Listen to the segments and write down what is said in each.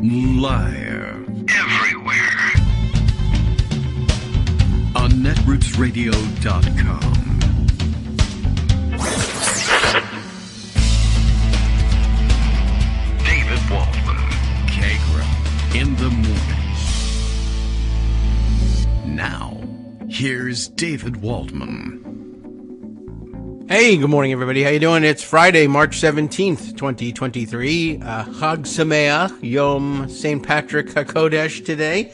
Live. Everywhere. On netrootsradio.com. David Waldman. Kagro. In the morning. Now, here's David Waldman. Hey, good morning, everybody. How you doing? It's Friday, March 17th, 2023. Chag Sameach, Yom Saint Patrick Ha'Kodesh today.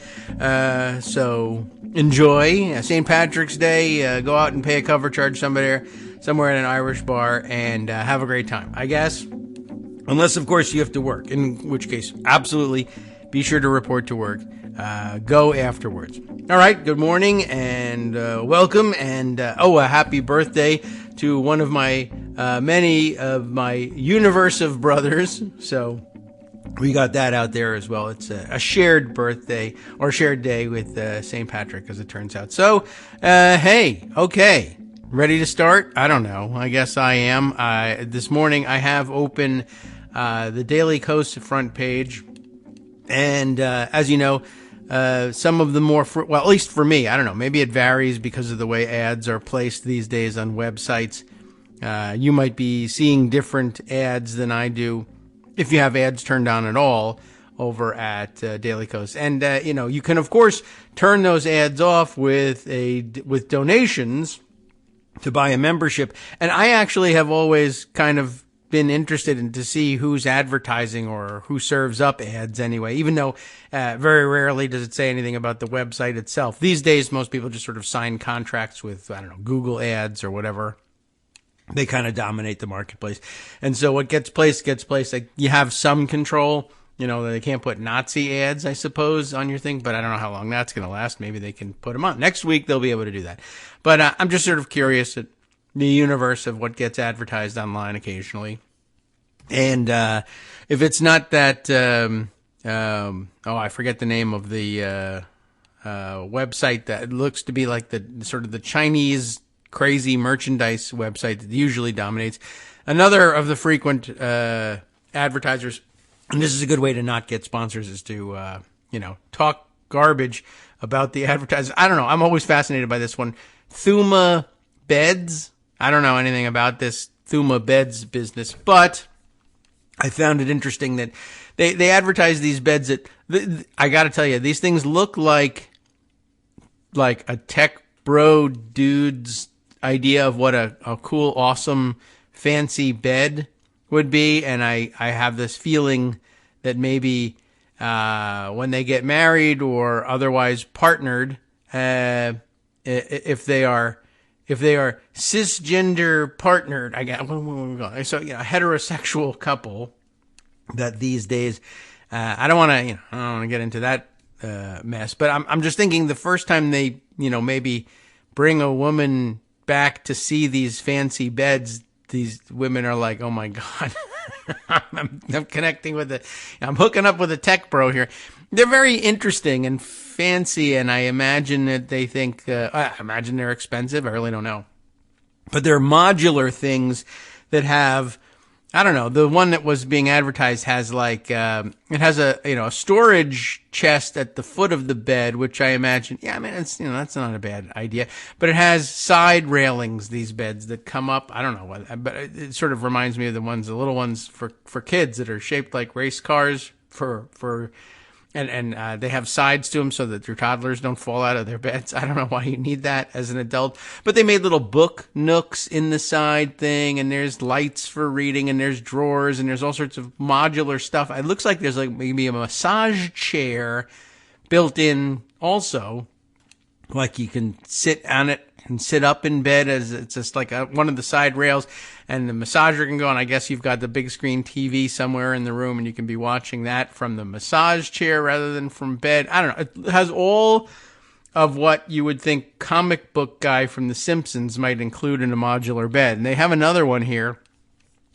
So enjoy St. Patrick's Day. Go out and pay a cover charge somewhere at an Irish bar and have a great time, I guess. Unless, of course, you have to work, in which case, absolutely be sure to report to work. Go afterwards. All right, good morning and welcome, and a happy birthday to one of my many of my universe of brothers. So we got that out there as well. It's a shared birthday or shared day with St. Patrick, as it turns out. So, hey, okay, ready to start? I don't know. I guess I am. This morning I have open the Daily Coast front page, and as you know, some of the more, at least for me, I don't know, maybe it varies because of the way ads are placed these days on websites. You might be seeing different ads than I do if you have ads turned on at all over at Daily Coast. And, you can, of course, turn those ads off with donations to buy a membership. And I actually have always kind of been interested in to see who's advertising or who serves up ads anyway, even though very rarely does it say anything about the website itself. These days, most people just sort of sign contracts with, I don't know, Google ads or whatever. They kind of dominate the marketplace. And so what gets placed. Like, you have some control. You know, they can't put Nazi ads, I suppose, on your thing, but I don't know how long that's going to last. Maybe they can put them on. Next week, they'll be able to do that. But I'm just sort of curious at the universe of what gets advertised online occasionally. And if it's not that, I forget the name of the website that looks to be like the sort of the Chinese crazy merchandise website that usually dominates. Another of the frequent advertisers, and this is a good way to not get sponsors, is to talk garbage about the advertisers. I don't know. I'm always fascinated by this one. Thuma beds. I don't know anything about this Thuma beds business, but I found it interesting that they advertise these beds that, I got to tell you, these things look like a tech bro dude's idea of what a cool, awesome, fancy bed would be. And I have this feeling that maybe when they get married or otherwise partnered, if they are cisgender partnered, a heterosexual couple, that these days, I don't want to get into that mess, but I'm just thinking the first time they, maybe bring a woman back to see these fancy beds, these women are like, oh my God, I'm connecting with I'm hooking up with a tech bro here. They're very interesting and fancy, and I imagine that they think, I imagine they're expensive. I really don't know. But they're modular things that have, I don't know, the one that was being advertised has like, it has a storage chest at the foot of the bed, which I imagine, it's, that's not a bad idea. But it has side railings, these beds that come up. I don't know what, but it sort of reminds me of the little ones for kids that are shaped like race cars and they have sides to them so that your toddlers don't fall out of their beds. I don't know why you need that as an adult, but they made little book nooks in the side thing, and there's lights for reading, and there's drawers, and there's all sorts of modular stuff. It looks like there's like maybe a massage chair built in also, like you can sit on it and sit up in bed as it's just like one of the side rails, and the massager can go on. I guess you've got the big screen TV somewhere in the room, and you can be watching that from the massage chair rather than from bed. I don't know. It has all of what you would think comic book guy from The Simpsons might include in a modular bed. And they have another one here.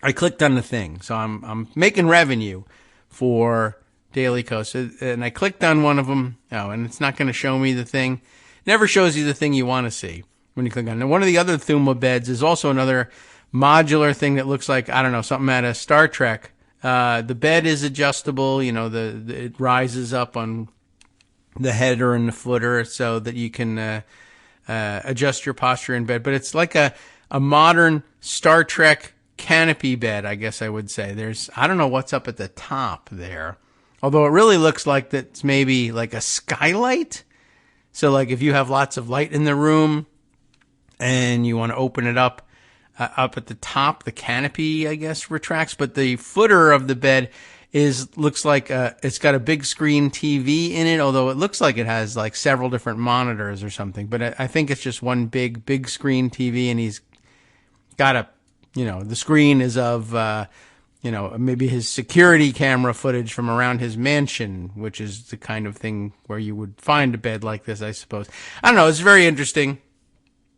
I clicked on the thing, so I'm making revenue for Daily Coast, and I clicked on one of them. Oh, and it's not going to show me the thing. It never shows you the thing you want to see when you click on it. And one of the other Thuma beds is also another modular thing that looks like, I don't know, something out of Star Trek. The bed is adjustable. It rises up on the header and the footer so that you can adjust your posture in bed. But it's like a modern Star Trek canopy bed, I guess I would say. I don't know what's up at the top there. Although it really looks like that's maybe like a skylight. So like if you have lots of light in the room and you want to open it up at the top, the canopy, I guess, retracts. But the footer of the bed looks like it's got a big screen TV in it, although it looks like it has like several different monitors or something. But I think it's just one big screen TV, and he's got the screen is of maybe his security camera footage from around his mansion, which is the kind of thing where you would find a bed like this, I suppose. I don't know. It's very interesting.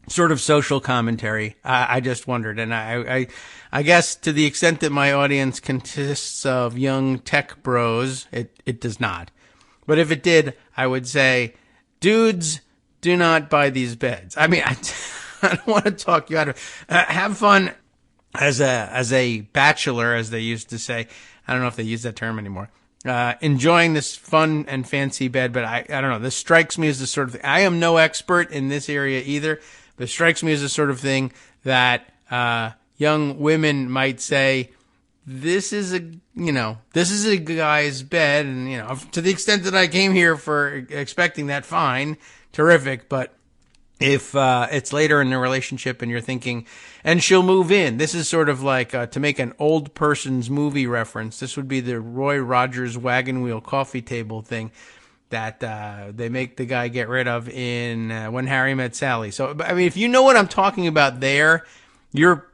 Sort of social commentary. I just wondered. And I guess to the extent that my audience consists of young tech bros, it does not. But if it did, I would say, dudes, do not buy these beds. I mean, I don't want to talk you out of have fun as a bachelor, as they used to say. I don't know if they use that term anymore. Enjoying this fun and fancy bed, but I don't know. This strikes me as the sort of thing. I am no expert in this area either, but it strikes me as the sort of thing that young women might say, this is a guy's bed, and to the extent that I came here for expecting that, fine, terrific, but if it's later in the relationship and you're thinking, and she'll move in. This is sort of like, to make an old person's movie reference, this would be the Roy Rogers wagon wheel coffee table thing that they make the guy get rid of in When Harry Met Sally. So, I mean, if you know what I'm talking about there, you're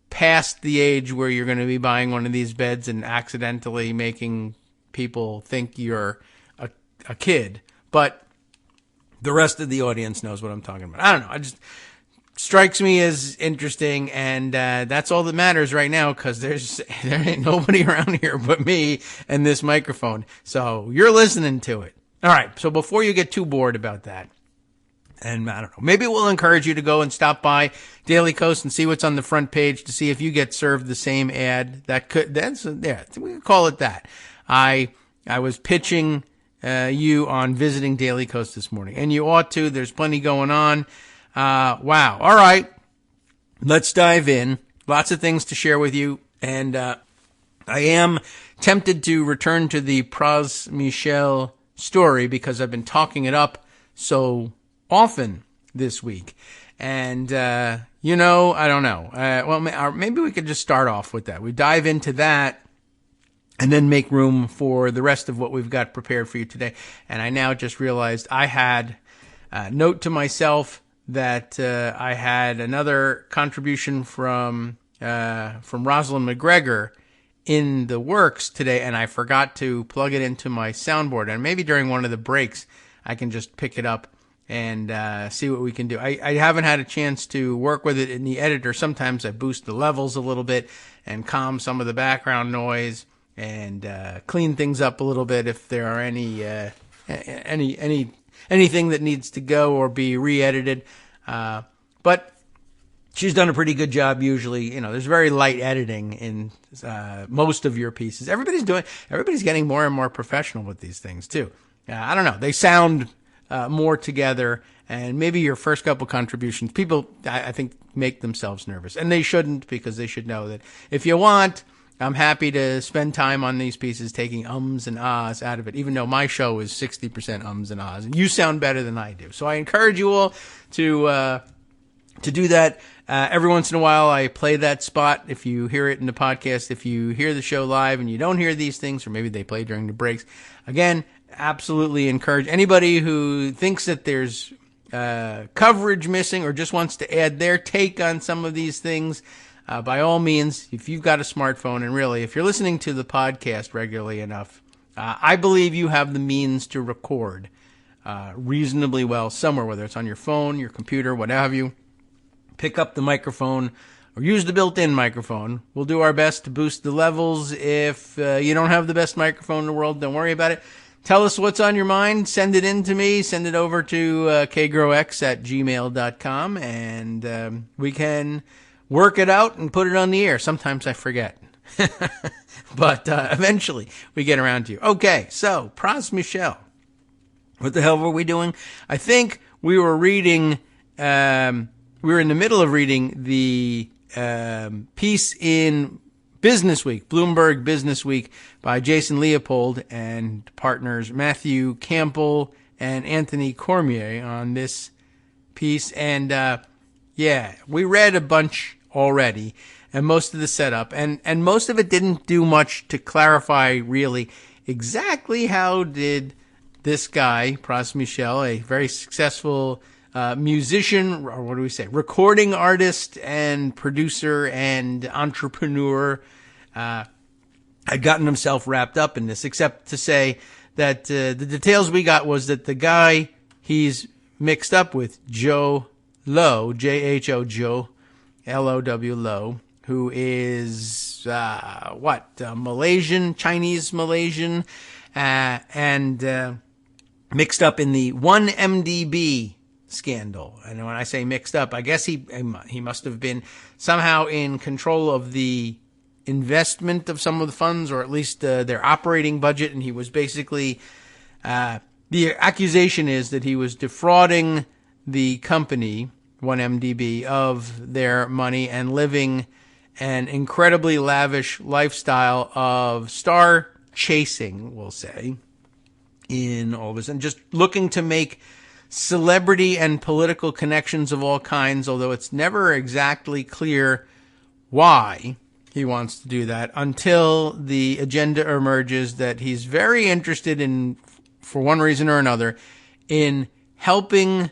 past the age where you're going to be buying one of these beds and accidentally making people think you're a kid. But the rest of the audience knows what I'm talking about. I don't know. It just strikes me as interesting, and that's all that matters right now, because there ain't nobody around here but me and this microphone. So you're listening to it. All right. So before you get too bored about that, and I don't know, maybe we'll encourage you to go and stop by Daily Kos and see what's on the front page to see if you get served the same ad. We could call it that. I was pitching you on visiting Daily Kos this morning, and you ought to. There's plenty going on. Wow. All right. Let's dive in. Lots of things to share with you. And, I am tempted to return to the Prakazrel Michel story because I've been talking it up so often this week. And, I don't know. Maybe we could just start off with that. We dive into that and then make room for the rest of what we've got prepared for you today. And I now just realized I had a note to myself that I had another contribution from Rosalind McGregor in the works today, and I forgot to plug it into my soundboard. And maybe during one of the breaks, I can just pick it up and see what we can do. I haven't had a chance to work with it in the editor. Sometimes I boost the levels a little bit and calm some of the background noise and clean things up a little bit if there are anything that needs to go or be re-edited. But she's done a pretty good job usually. There's very light editing in most of your pieces. Everybody's getting more and more professional with these things too. I don't know. They sound more together, and maybe your first couple contributions, people, I think, make themselves nervous. And they shouldn't, because they should know that if you want, I'm happy to spend time on these pieces taking ums and ahs out of it, even though my show is 60% ums and ahs. And you sound better than I do. So I encourage you all to do that. Every once in a while, I play that spot. If you hear it in the podcast, if you hear the show live and you don't hear these things, or maybe they play during the breaks, again, absolutely encourage anybody who thinks that there's coverage missing or just wants to add their take on some of these things. By all means, if you've got a smartphone, and really, if you're listening to the podcast regularly enough, I believe you have the means to record reasonably well somewhere, whether it's on your phone, your computer, what have you. Pick up the microphone or use the built-in microphone. We'll do our best to boost the levels. If you don't have the best microphone in the world, don't worry about it. Tell us what's on your mind. Send it in to me. Send it over to kagrox@gmail.com, and we can work it out and put it on the air. Sometimes I forget. But eventually we get around to you. Okay, so Prakazrel Michel. What the hell were we doing? I think we were reading, we were in the middle of reading the piece in Business Week, Bloomberg Business Week, by Jason Leopold and partners Matthew Campbell and Anthony Cormier on this piece. And we read a bunch already, and most of the setup, and most of it didn't do much to clarify really exactly how did this guy, Prakazrel Michel, a very successful musician, or what do we say, recording artist and producer and entrepreneur, had gotten himself wrapped up in this, except to say that the details we got was that the guy he's mixed up with, Jho Low, Jho, Jho, L-O-W, Low, who is, Malaysian, Chinese Malaysian, and mixed up in the 1MDB scandal. And when I say mixed up, I guess he must have been somehow in control of the investment of some of the funds, or at least their operating budget. And he was basically, the accusation is that he was defrauding the company, 1MDB, of their money and living an incredibly lavish lifestyle of star chasing, we'll say, in all this, and just looking to make celebrity and political connections of all kinds, although it's never exactly clear why he wants to do that, until the agenda emerges that he's very interested in, for one reason or another, in helping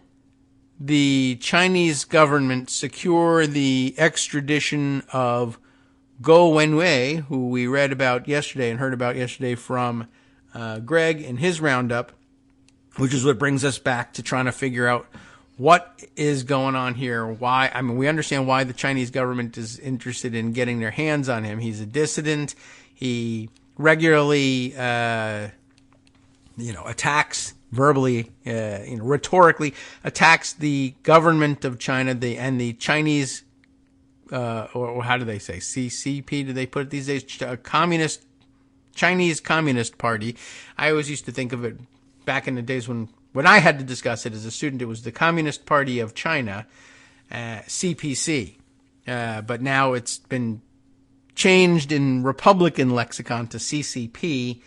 the Chinese government secure the extradition of Guo Wengui, who we read about yesterday and heard about yesterday from Greg in his roundup, which is what brings us back to trying to figure out what is going on here. Why? I mean, we understand why the Chinese government is interested in getting their hands on him. He's a dissident. He regularly, attacks verbally, rhetorically attacks the government of China, and the Chinese, or how do they say, CCP? Do they put it these days? Chinese Communist Party. I always used to think of it back in the days when I had to discuss it as a student. It was the Communist Party of China, CPC. But now it's been changed in Republican lexicon to CCP,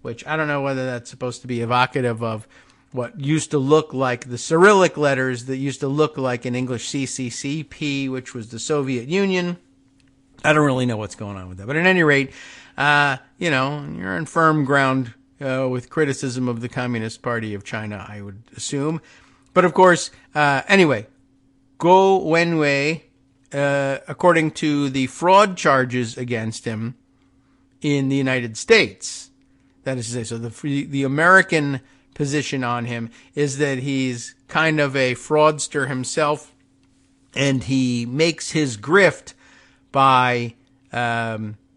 which I don't know whether that's supposed to be evocative of what used to look like the Cyrillic letters that used to look like in English CCCP, which was the Soviet Union. I don't really know what's going on with that. But at any rate, you're on firm ground with criticism of the Communist Party of China, I would assume. But of course, anyway, Guo Wengui, according to the fraud charges against him in the United States, that is to say, so the American position on him is that he's kind of a fraudster himself, and he makes his grift by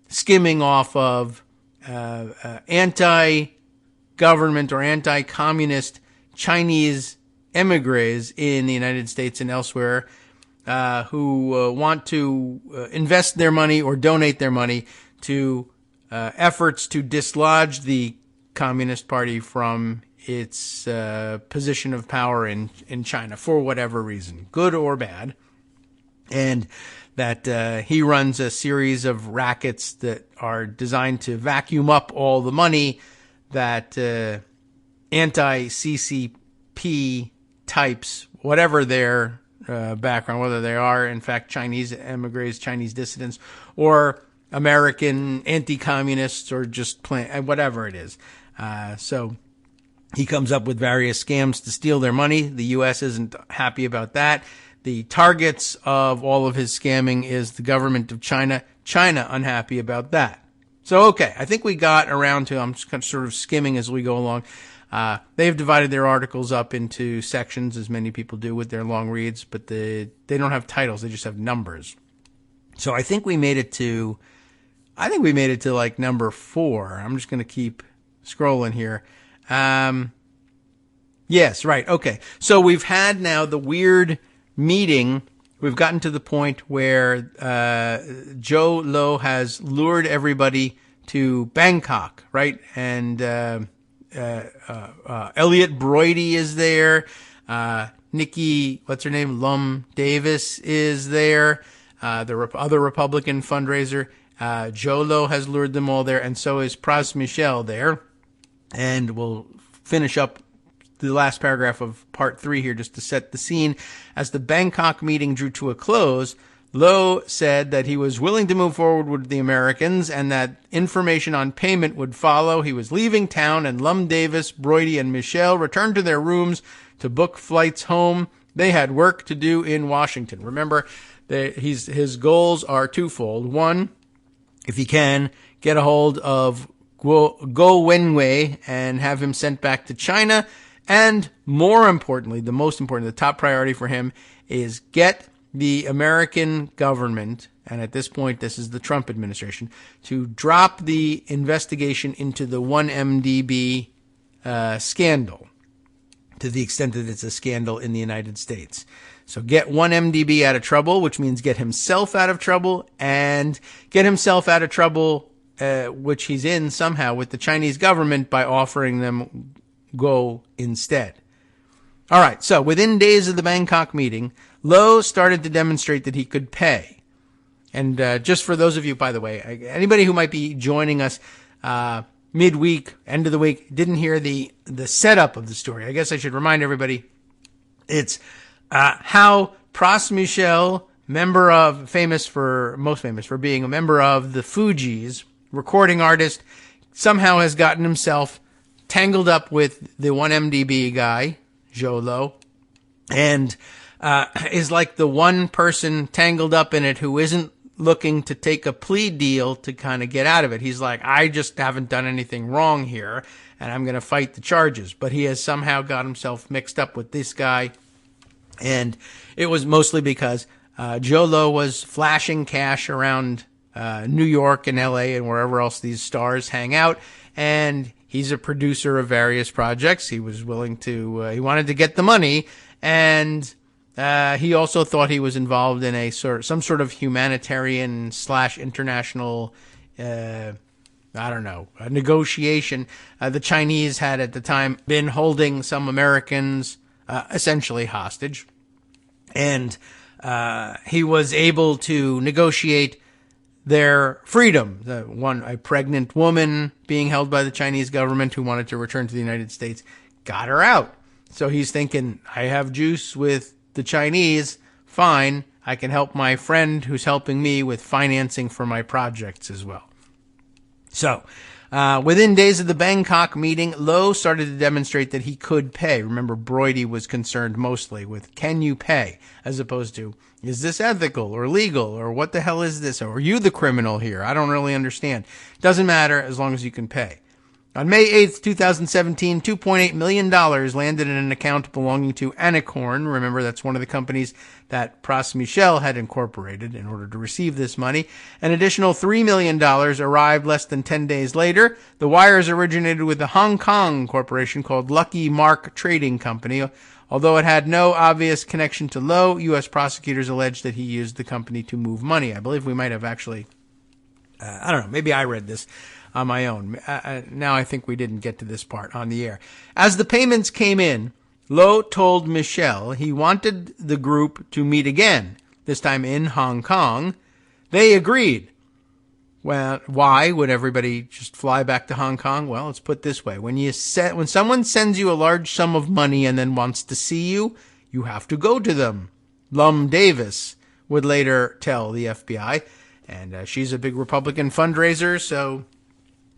skimming off of anti-government or anti-communist Chinese emigres in the United States and elsewhere who want to invest their money or donate their money to efforts to dislodge the Communist Party from its position of power in China for whatever reason, good or bad. And that he runs a series of rackets that are designed to vacuum up all the money that anti-CCP types, whatever their background, whether they are in fact Chinese emigres, Chinese dissidents, or American anti-communists, or just whatever it is. So he comes up with various scams to steal their money. The U.S. isn't happy about that. The targets of all of his scamming is the government of China. China unhappy about that. So, okay, I think we got around to, I'm just kind of sort of skimming as we go along. They've divided their articles up into sections, as many people do with their long reads, but they don't have titles. They just have numbers. So I think we made it to like number 4. I'm just going to keep scrolling here. Yes, right. Okay. So we've had now the weird meeting we've gotten to the point where Jho Low has lured everybody to Bangkok, right? And Elliot Broidy is there. Nikki, what's her name? Lum Davis is there. The other Republican fundraiser. Jho Low has lured them all there, and so is Prakazrel Michel there. And we'll finish up the last paragraph of part 3 here just to set the scene. As the Bangkok meeting drew to a close, Low said that he was willing to move forward with the Americans and that information on payment would follow. He was leaving town, and Lum Davis, Broidy, and Michel returned to their rooms to book flights home. They had work to do in Washington. Remember, his goals are twofold. One, if he can, get a hold of Guo Wengui and have him sent back to China. And more importantly, the most important, the top priority for him is get the American government, and at this point this is the Trump administration, to drop the investigation into the 1MDB scandal, to the extent that it's a scandal in the United States. So get 1MDB out of trouble, which means get himself out of trouble, and get himself out of trouble, which he's in somehow, with the Chinese government by offering them Go instead. All right, so within days of the Bangkok meeting, Low started to demonstrate that he could pay. And just for those of you, by the way, anybody who might be joining us midweek, end of the week, didn't hear the setup of the story, I guess I should remind everybody, it's how Prakazrel Michel, most famous for being a member of the Fugees, recording artist, somehow has gotten himself tangled up with the 1MDB guy, Jho Low, and is like the one person tangled up in it who isn't looking to take a plea deal to kind of get out of it. He's like, I just haven't done anything wrong here, and I'm going to fight the charges. But he has somehow got himself mixed up with this guy, and it was mostly because Jho Low was flashing cash around New York and LA and wherever else these stars hang out, and he's a producer of various projects. He was willing to, he wanted to get the money, and he also thought he was involved in some sort of humanitarian / international, a negotiation. The Chinese had at the time been holding some Americans essentially hostage, and he was able to negotiate their freedom. A pregnant woman being held by the Chinese government who wanted to return to the United States, got her out. So he's thinking, I have juice with the Chinese, fine, I can help my friend who's helping me with financing for my projects as well. So, within days of the Bangkok meeting, Low started to demonstrate that he could pay. Remember, Broidy was concerned mostly with, can you pay? As opposed to, is this ethical or legal? Or what the hell is this? Or are you the criminal here? I don't really understand. Doesn't matter as long as you can pay. On May 8th, 2017, $2.8 million landed in an account belonging to Anicorn. Remember, that's one of the companies that Prakazrel Michel had incorporated in order to receive this money. An additional $3 million arrived less than 10 days later. The wires originated with a Hong Kong corporation called Lucky Mark Trading Company. Although it had no obvious connection to Low, U.S. prosecutors alleged that he used the company to move money. I believe we might have actually, I don't know, maybe I read this on my own. Now I think we didn't get to this part on the air. As the payments came in, Low told Michel he wanted the group to meet again, this time in Hong Kong. They agreed. Well, why would everybody just fly back to Hong Kong? Well, let's put it this way. When someone sends you a large sum of money and then wants to see you, you have to go to them. Lum Davis would later tell the FBI, and she's a big Republican fundraiser, so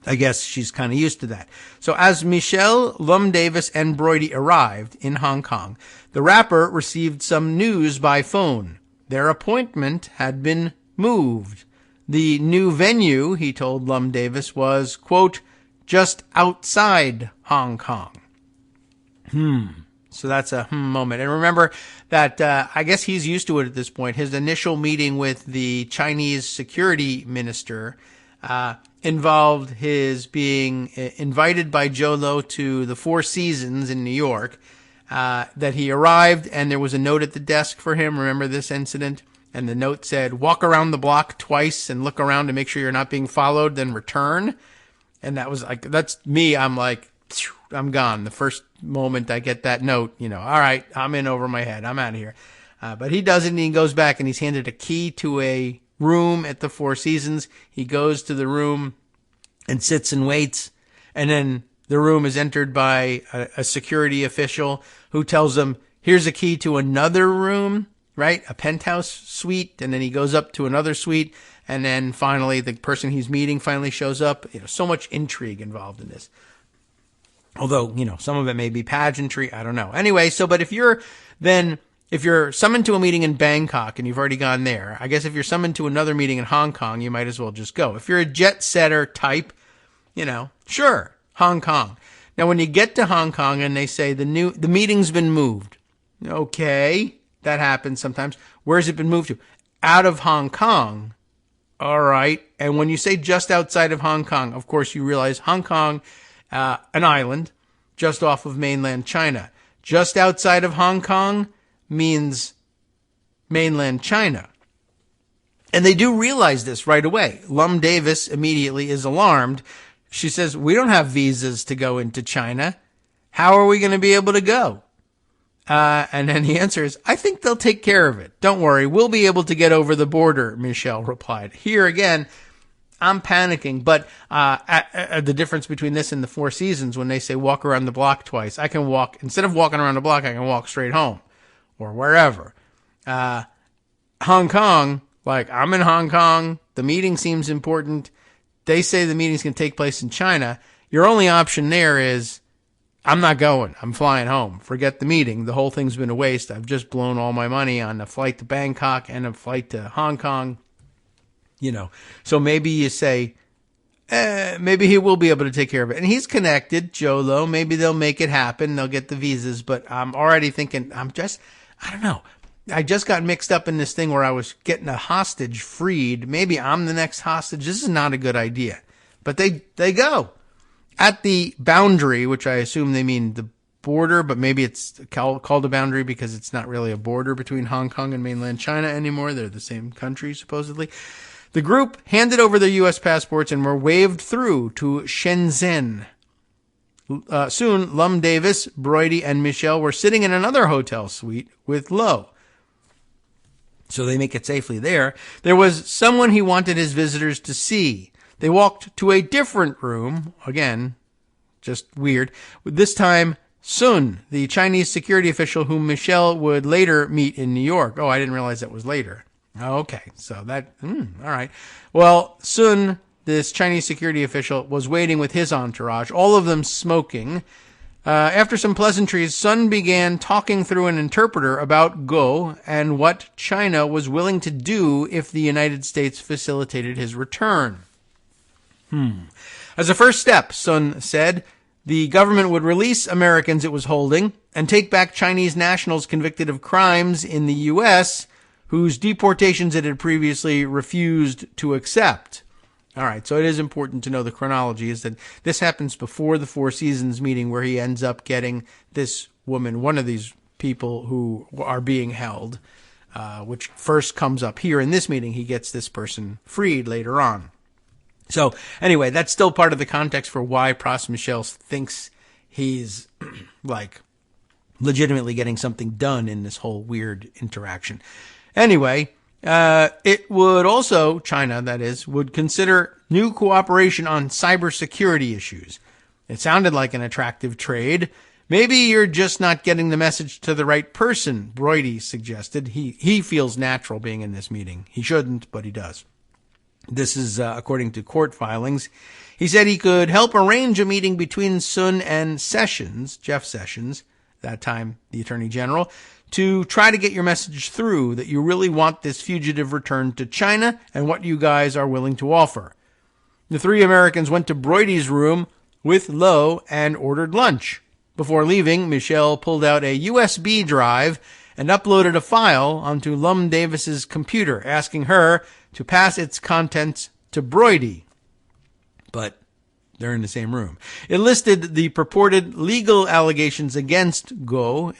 I guess she's kind of used to that. So as Michel, Lum Davis, and Broidy arrived in Hong Kong, the rapper received some news by phone. Their appointment had been moved. The new venue, he told Lum Davis, was, quote, just outside Hong Kong. So that's a moment. And remember that I guess he's used to it at this point. His initial meeting with the Chinese security minister involved his being invited by Jho Low to the Four Seasons in New York. that he arrived and there was a note at the desk for him. Remember this incident? And the note said, walk around the block twice and look around to make sure you're not being followed, then return. And that was like, that's me. I'm like, I'm gone. The first moment I get that note, all right, I'm in over my head. I'm out of here. But he does it and he goes back and he's handed a key to a room at the Four Seasons. He goes to the room and sits and waits. And then the room is entered by a security official who tells him, here's a key to another room, right? A penthouse suite. And then he goes up to another suite. And then finally, the person he's meeting finally shows up. So much intrigue involved in this. Although, some of it may be pageantry. I don't know. Anyway, but if you're summoned to a meeting in Bangkok and you've already gone there, I guess if you're summoned to another meeting in Hong Kong, you might as well just go. If you're a jet setter type, sure, Hong Kong. Now, when you get to Hong Kong and they say the meeting's been moved. Okay, that happens sometimes. Where's it been moved to? Out of Hong Kong. All right. And when you say just outside of Hong Kong, of course, you realize Hong Kong, an island just off of mainland China. Just outside of Hong Kong means mainland China. And they do realize this right away. Lum Davis immediately is alarmed. She says, we don't have visas to go into China. How are we going to be able to go? And then he answers, I think they'll take care of it. Don't worry. We'll be able to get over the border, Michel replied. Here again, I'm panicking. But the difference between this and the Four Seasons, when they say walk around the block twice, I can walk, instead of walking around the block, I can walk straight home or wherever. Hong Kong, like I'm in Hong Kong. The meeting seems important. They say the meeting's going to take place in China. Your only option there is, I'm not going. I'm flying home. Forget the meeting. The whole thing's been a waste. I've just blown all my money on a flight to Bangkok and a flight to Hong Kong. So maybe you say, maybe he will be able to take care of it. And he's connected, Jho Low. Maybe they'll make it happen. They'll get the visas. But I'm already thinking, I don't know. I just got mixed up in this thing where I was getting a hostage freed. Maybe I'm the next hostage. This is not a good idea. But they go. At the boundary, which I assume they mean the border, but maybe it's called a boundary because it's not really a border between Hong Kong and mainland China anymore. They're the same country, supposedly. The group handed over their U.S. passports and were waved through to Shenzhen. Soon, Lum Davis, Brody, and Michel were sitting in another hotel suite with Low. So they make it safely there. There was someone he wanted his visitors to see. They walked to a different room. Again, just weird. This time, Sun, the Chinese security official whom Michel would later meet in New York. Oh, I didn't realize that was later. Okay, so that, all right. Well, Sun, this Chinese security official, was waiting with his entourage, all of them smoking. After some pleasantries, Sun began talking through an interpreter about Guo and what China was willing to do if the United States facilitated his return. As a first step, Sun said, the government would release Americans it was holding and take back Chinese nationals convicted of crimes in the U.S., whose deportations it had previously refused to accept. All right, so it is important to know the chronology is that this happens before the Four Seasons meeting where he ends up getting this woman, one of these people who are being held, which first comes up here in this meeting. He gets this person freed later on. So anyway, that's still part of the context for why Pras Michel thinks he's like legitimately getting something done in this whole weird interaction. Anyway, it would also, China that is, would consider new cooperation on cybersecurity issues. It sounded like an attractive trade. Maybe you're just not getting the message to the right person, Brody suggested. He feels natural being in this meeting. He shouldn't, but he does. This is according to court filings. He said he could help arrange a meeting between Sun and Sessions, Jeff Sessions, that time the Attorney General, to try to get your message through that you really want this fugitive returned to China and what you guys are willing to offer. The three Americans went to Brody's room with Low and ordered lunch. Before leaving, Michel pulled out a USB drive and uploaded a file onto Lum Davis's computer, asking her to pass its contents to Brody. But They're in the same room. It listed the purported legal allegations against Guo,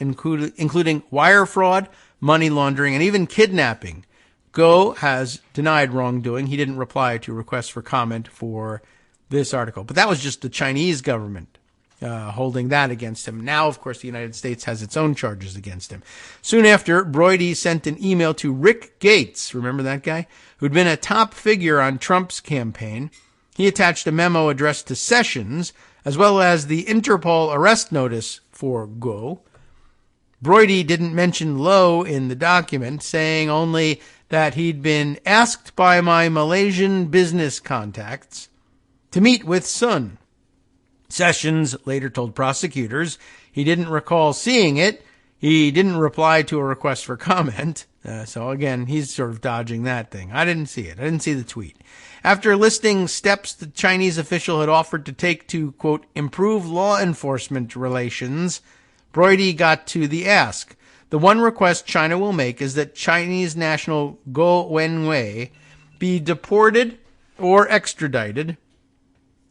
including wire fraud, money laundering, and even kidnapping. Guo has denied wrongdoing. He didn't reply to requests for comment for this article. But that was just the Chinese government holding that against him. Now, of course, the United States has its own charges against him. Soon after, Brody sent an email to Rick Gates, remember that guy, who'd been a top figure on Trump's campaign. He attached a memo addressed to Sessions, as well as the Interpol arrest notice for Guo. Brody didn't mention Low in the document, saying only that he'd been asked by my Malaysian business contacts to meet with Sun. Sessions later told prosecutors he didn't recall seeing it. He didn't reply to a request for comment. So again, he's sort of dodging that thing. I didn't see it. I didn't see the tweet. After listing steps the Chinese official had offered to take to, quote, improve law enforcement relations, Brody got to the ask. The one request China will make is that Chinese national Guo Wengui be deported or extradited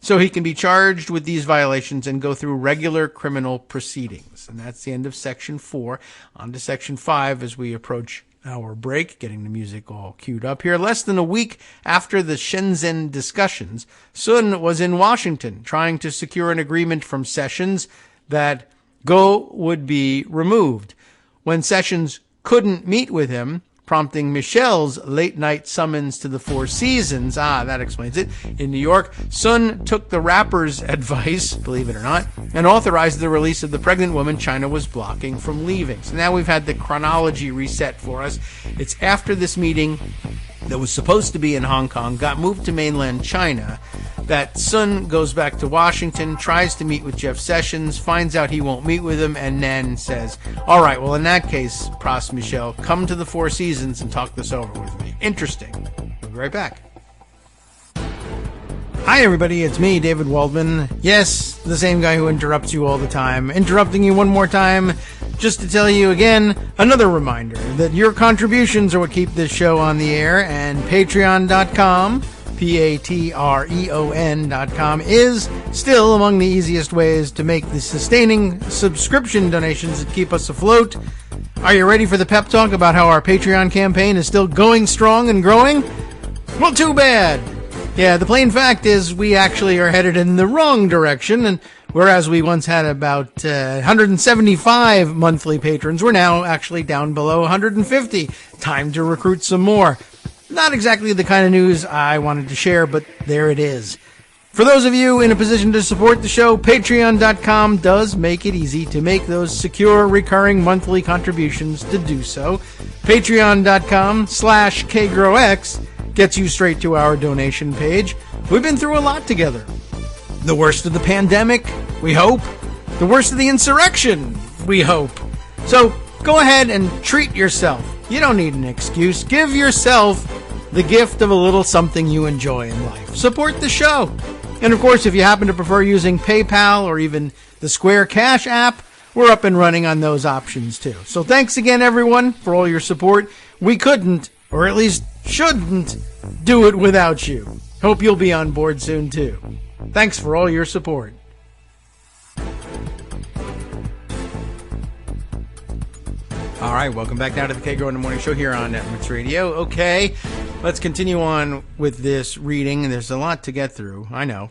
so he can be charged with these violations and go through regular criminal proceedings. And that's the end of Section 4. On to Section 5 as we approach our break, getting the music all queued up here. Less than a week after the Shenzhen discussions, Sun was in Washington trying to secure an agreement from Sessions that Guo would be removed. When Sessions couldn't meet with him, prompting Michel's late-night summons to the Four Seasons, that explains it, in New York, Sun took the rapper's advice, believe it or not, and authorized the release of the pregnant woman China was blocking from leaving. So now we've had the chronology reset for us. It's after this meeting that was supposed to be in Hong Kong, got moved to mainland China, that Sun goes back to Washington, tries to meet with Jeff Sessions, finds out he won't meet with him, and then says, all right, well, in that case, Pras Michel, come to the Four Seasons and talk this over with me. Interesting. We'll be right back. Hi, everybody. It's me, David Waldman. Yes, the same guy who interrupts you all the time. Interrupting you one more time just to tell you again, another reminder that your contributions are what keep this show on the air, and Patreon.com, Patreon.com, is still among the easiest ways to make the sustaining subscription donations that keep us afloat. Are you ready for the pep talk about how our Patreon campaign is still going strong and growing? Well, too bad. Yeah, the plain fact is we actually are headed in the wrong direction, and whereas we once had about 175 monthly patrons, we're now actually down below 150. Time to recruit some more. Not exactly the kind of news I wanted to share, but there it is. For those of you in a position to support the show, Patreon.com does make it easy to make those secure, recurring monthly contributions to do so. Patreon.com/KagroX gets you straight to our donation page. We've been through a lot together. The worst of the pandemic, we hope. The worst of the insurrection, we hope. So go ahead and treat yourself. You don't need an excuse. Give yourself the gift of a little something you enjoy in life. Support the show. And of course, if you happen to prefer using PayPal or even the Square Cash app, we're up and running on those options too. So thanks again, everyone, for all your support. We couldn't, or at least shouldn't, do it without you. Hope you'll be on board soon too. Thanks for all your support. All right, welcome back now to the Kagro in the Morning Show here on Networks Radio. Okay, let's continue on with this reading. There's a lot to get through, I know.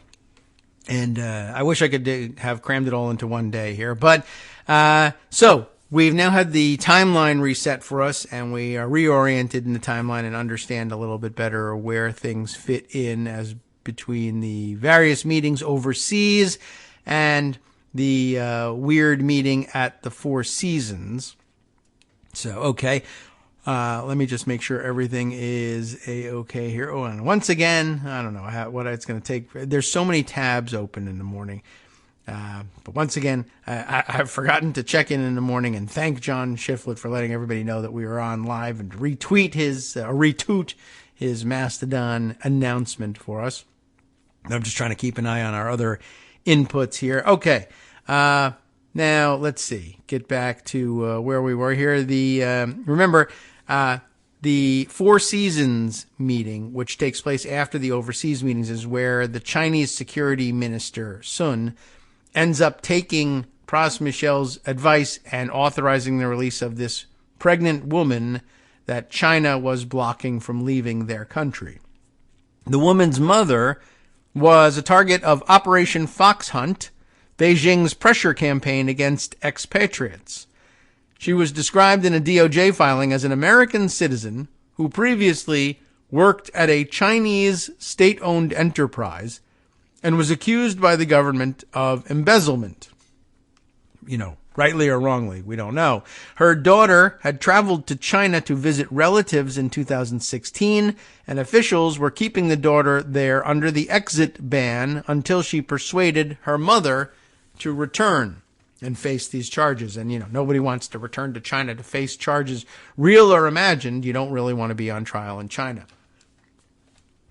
And I wish I could have crammed it all into one day here. But so we've now had the timeline reset for us, and we are reoriented in the timeline and understand a little bit better where things fit in as between the various meetings overseas and the weird meeting at the Four Seasons. So, okay, let me just make sure everything is A-okay here. Oh, and once again, I don't know what it's going to take. There's so many tabs open in the morning. But once again, I've forgotten to check in the morning and thank John Shiflett for letting everybody know that we were on live and retweet his Mastodon announcement for us. I'm just trying to keep an eye on our other inputs here. Okay. Now, let's see. Get back to where we were here. Remember, The Four Seasons meeting, which takes place after the overseas meetings, is where the Chinese security minister, Sun, ends up taking Prakazrel Michel's advice and authorizing the release of this pregnant woman that China was blocking from leaving their country. The woman's mother was a target of Operation Fox Hunt, Beijing's pressure campaign against expatriates. She was described in a DOJ filing as an American citizen who previously worked at a Chinese state-owned enterprise and was accused by the government of embezzlement. Rightly or wrongly, we don't know. Her daughter had traveled to China to visit relatives in 2016, and officials were keeping the daughter there under the exit ban until she persuaded her mother to return and face these charges. And, nobody wants to return to China to face charges, real or imagined. You don't really want to be on trial in China.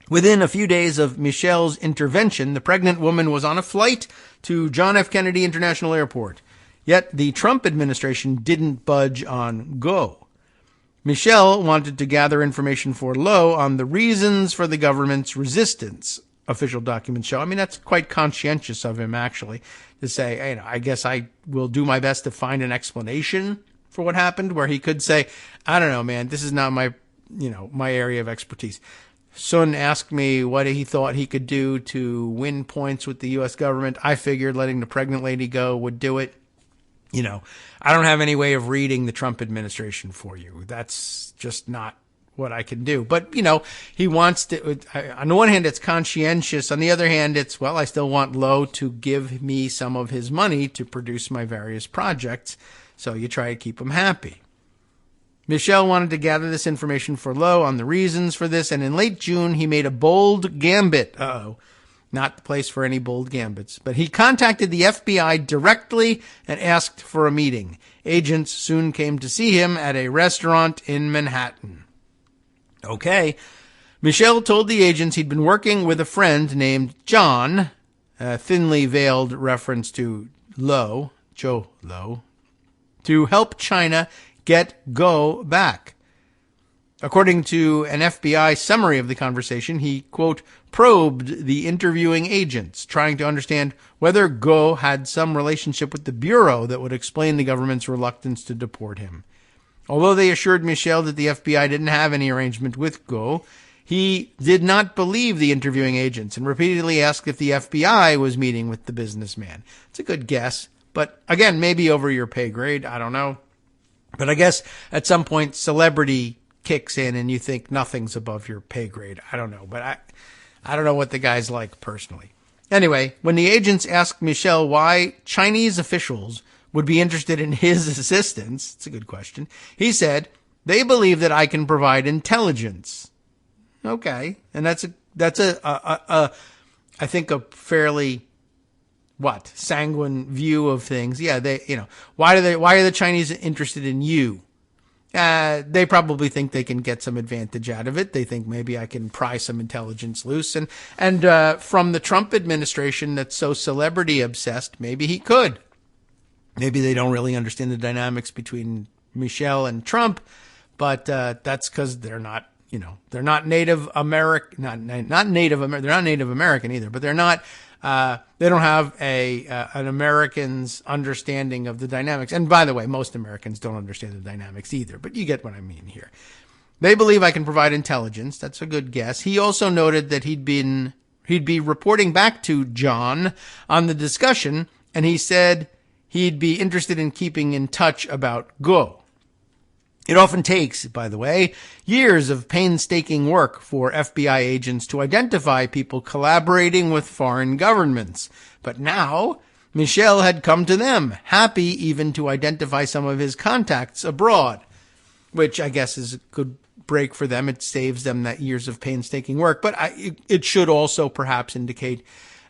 Within a few days of Michel's intervention, the pregnant woman was on a flight to John F. Kennedy International Airport. Yet the Trump administration didn't budge on Guo. Michel wanted to gather information for Low on the reasons for the government's resistance, official documents show. I mean, that's quite conscientious of him, actually, to say, hey, I guess I will do my best to find an explanation for what happened, where he could say, I don't know, man, this is not my area of expertise. Sun asked me what he thought he could do to win points with the U.S. government. I figured letting the pregnant lady go would do it. I don't have any way of reading the Trump administration for you. That's just not what I can do. But, he wants to, on the one hand, it's conscientious. On the other hand, it's, well, I still want Low to give me some of his money to produce my various projects. So you try to keep him happy. Michel wanted to gather this information for Low on the reasons for this. And in late June, he made a bold gambit. Not the place for any bold gambits. But he contacted the FBI directly and asked for a meeting. Agents soon came to see him at a restaurant in Manhattan. Okay. Michel told the agents he'd been working with a friend named John, a thinly veiled reference to Low, Jho Low, to help China get Guo back. According to an FBI summary of the conversation, he, quote, probed the interviewing agents, trying to understand whether Guo had some relationship with the Bureau that would explain the government's reluctance to deport him. Although they assured Michel that the FBI didn't have any arrangement with Guo, he did not believe the interviewing agents and repeatedly asked if the FBI was meeting with the businessman. It's a good guess, but again, maybe over your pay grade. I don't know. But I guess at some point, celebrity kicks in and you think nothing's above your pay grade. I don't know, but I don't know what the guy's like personally. Anyway, when the agents asked Michel why Chinese officials would be interested in his assistance, it's a good question, he said, they believe that I can provide intelligence. Okay. And that's I think a fairly, sanguine view of things. Yeah. Why are the Chinese interested in you? They probably think they can get some advantage out of it. They think maybe I can pry some intelligence loose. And from the Trump administration that's so celebrity obsessed, maybe he could. Maybe they don't really understand the dynamics between Michel and Trump, but that's because they're not, they're not Native American, not Native American. They're not Native American either, but they're not. They don't have an American's understanding of the dynamics. And by the way, most Americans don't understand the dynamics either, but you get what I mean here. They believe I can provide intelligence. That's a good guess. He also noted that he'd be reporting back to John on the discussion, and he said he'd be interested in keeping in touch about Guo. It often takes, by the way, years of painstaking work for FBI agents to identify people collaborating with foreign governments. But now, Michel had come to them, happy even to identify some of his contacts abroad, which I guess is a good break for them. It saves them that years of painstaking work. But it should also perhaps indicate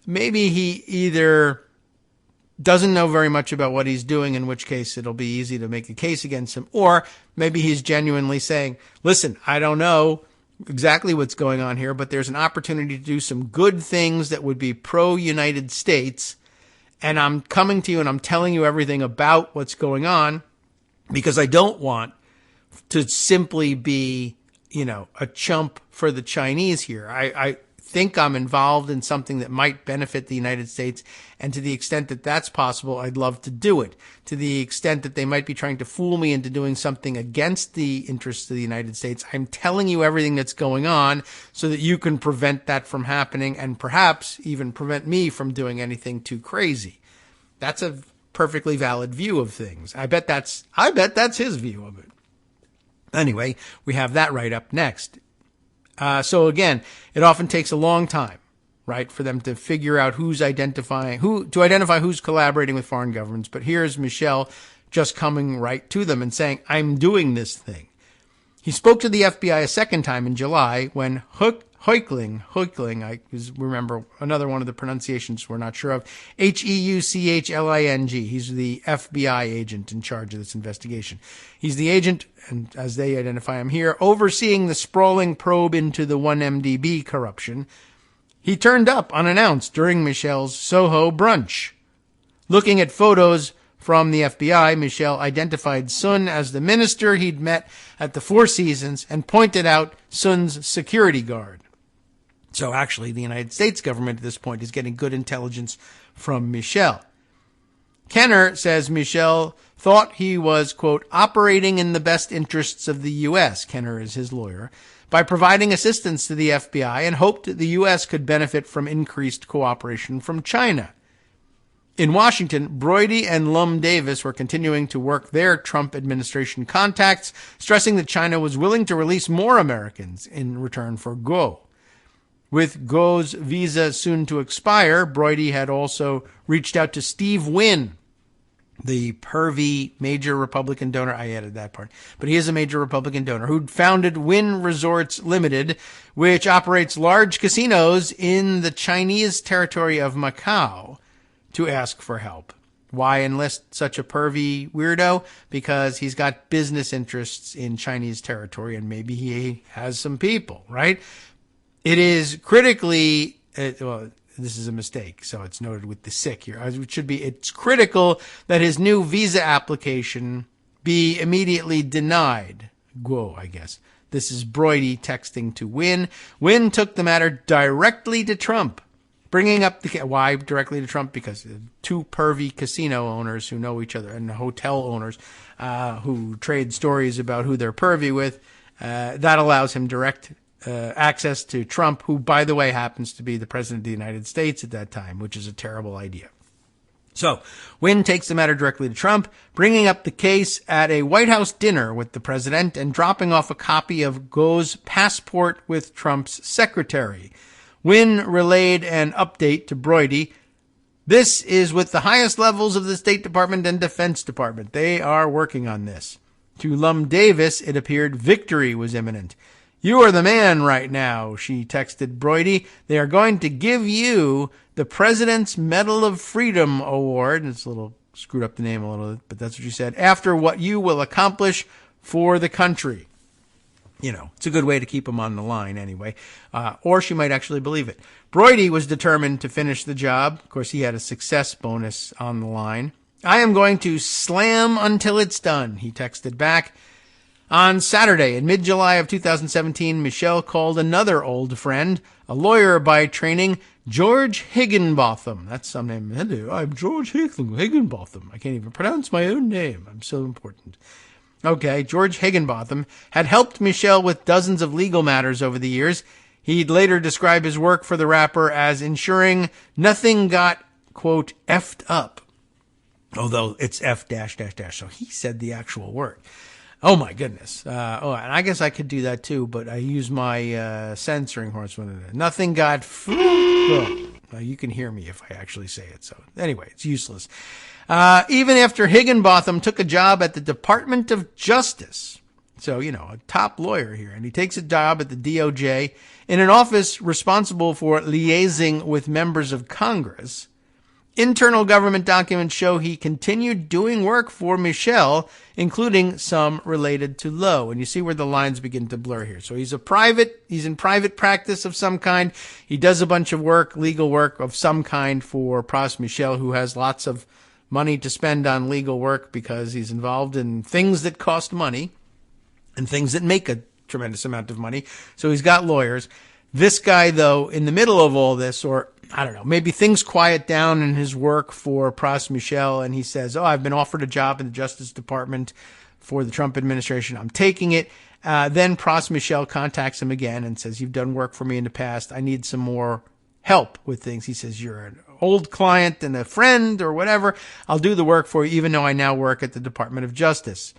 maybe he either doesn't know very much about what he's doing, in which case it'll be easy to make a case against him. Or maybe he's genuinely saying, listen, I don't know exactly what's going on here, but there's an opportunity to do some good things that would be pro-United States. And I'm coming to you and I'm telling you everything about what's going on because I don't want to simply be a chump for the Chinese here. I think I'm involved in something that might benefit the United States, and to the extent that that's possible, I'd love to do it. To the extent that they might be trying to fool me into doing something against the interests of the United States, I'm telling you everything that's going on so that you can prevent that from happening and perhaps even prevent me from doing anything too crazy. That's a perfectly valid view of things. I bet that's his view of it. Anyway, we have that right up next. So again, it often takes a long time, right, for them to figure out who's identify who's collaborating with foreign governments. But here's Michel just coming right to them and saying, I'm doing this thing. He spoke to the FBI a second time in July when Heuchling, I remember another one of the pronunciations we're not sure of, Heuchling. He's the FBI agent in charge of this investigation. He's the agent, and as they identify him here, overseeing the sprawling probe into the 1MDB corruption. He turned up unannounced during Michel's Soho brunch. Looking at photos from the FBI, Michel identified Sun as the minister he'd met at the Four Seasons and pointed out Sun's security guard. So actually, the United States government at this point is getting good intelligence from Michel. Kenner says Michel thought he was, quote, operating in the best interests of the U.S., Kenner is his lawyer, by providing assistance to the FBI and hoped that the U.S. could benefit from increased cooperation from China. In Washington, Brody and Lum Davis were continuing to work their Trump administration contacts, stressing that China was willing to release more Americans in return for Guo. With Guo's visa soon to expire, Brody had also reached out to Steve Wynn, the pervy major Republican donor. I added that part. But he is a major Republican donor who'd founded Wynn Resorts Limited, which operates large casinos in the Chinese territory of Macau, to ask for help. Why enlist such a pervy weirdo? Because he's got business interests in Chinese territory and maybe he has some people, right? It is critically, well, this is a mistake, so it's noted with the sick here. It should be, it's critical that his new visa application be immediately denied. Guo, I guess. This is Brody texting to Wynn. Wynn took the matter directly to Trump, bringing up why directly to Trump? Because two pervy casino owners who know each other and hotel owners who trade stories about who they're pervy with, that allows him direct access to Trump, who, by the way, happens to be the president of the United States at that time, which is a terrible idea. So, Wynn takes the matter directly to Trump, bringing up the case at a White House dinner with the president and dropping off a copy of Guo's passport with Trump's secretary. Wynn relayed an update to Brody. This is with the highest levels of the State Department and Defense Department. They are working on this. To Lum Davis, it appeared victory was imminent. You are the man right now, she texted Brody. They are going to give you the President's Medal of Freedom Award. It's a little screwed up the name a little bit, but that's what she said. After what you will accomplish for the country. You know, it's a good way to keep him on the line anyway. Or she might actually believe it. Brody was determined to finish the job. Of course, he had a success bonus on the line. I am going to slam until it's done, he texted back. On Saturday, in mid-July of 2017, Michel called another old friend, a lawyer by training, George Higginbotham. That's some name. Hello, I'm George Higginbotham. I can't even pronounce my own name. I'm so important. Okay, George Higginbotham had helped Michel with dozens of legal matters over the years. He'd later describe his work for the rapper as ensuring nothing got, quote, effed up. Although it's F dash dash dash, so he said the actual word. Oh my goodness. And I guess I could do that too, but I use my censoring horse when nothing got you can hear me if I actually say it. So anyway, it's useless. Even after Higginbotham took a job at the Department of Justice. So, you know, a top lawyer here, and he takes a job at the DOJ in an office responsible for liaising with members of Congress. Internal government documents show he continued doing work for Michel, including some related to Low. And you see where the lines begin to blur here. So he's in private practice of some kind. He does a bunch of work, legal work of some kind for Pras Michel, who has lots of money to spend on legal work because he's involved in things that cost money and things that make a tremendous amount of money. So he's got lawyers. This guy, though, in the middle of all this, or I don't know, maybe things quiet down in his work for Prakazrel Michel, and he says, I've been offered a job in the Justice Department for the Trump administration. I'm taking it. Then Prakazrel Michel contacts him again and says, you've done work for me in the past. I need some more help with things. He says, you're an old client and a friend or whatever. I'll do the work for you, even though I now work at the Department of Justice.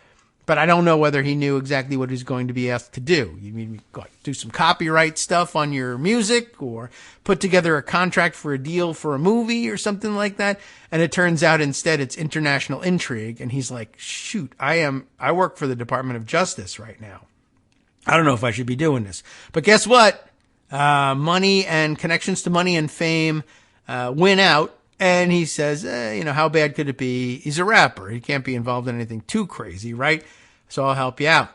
But I don't know whether he knew exactly what he's going to be asked to do. You mean do some copyright stuff on your music or put together a contract for a deal for a movie or something like that? And it turns out instead it's international intrigue. And he's like, shoot, I work for the Department of Justice right now. I don't know if I should be doing this. But guess what? Money and connections to money and fame win out. And he says, how bad could it be? He's a rapper. He can't be involved in anything too crazy, right? So I'll help you out.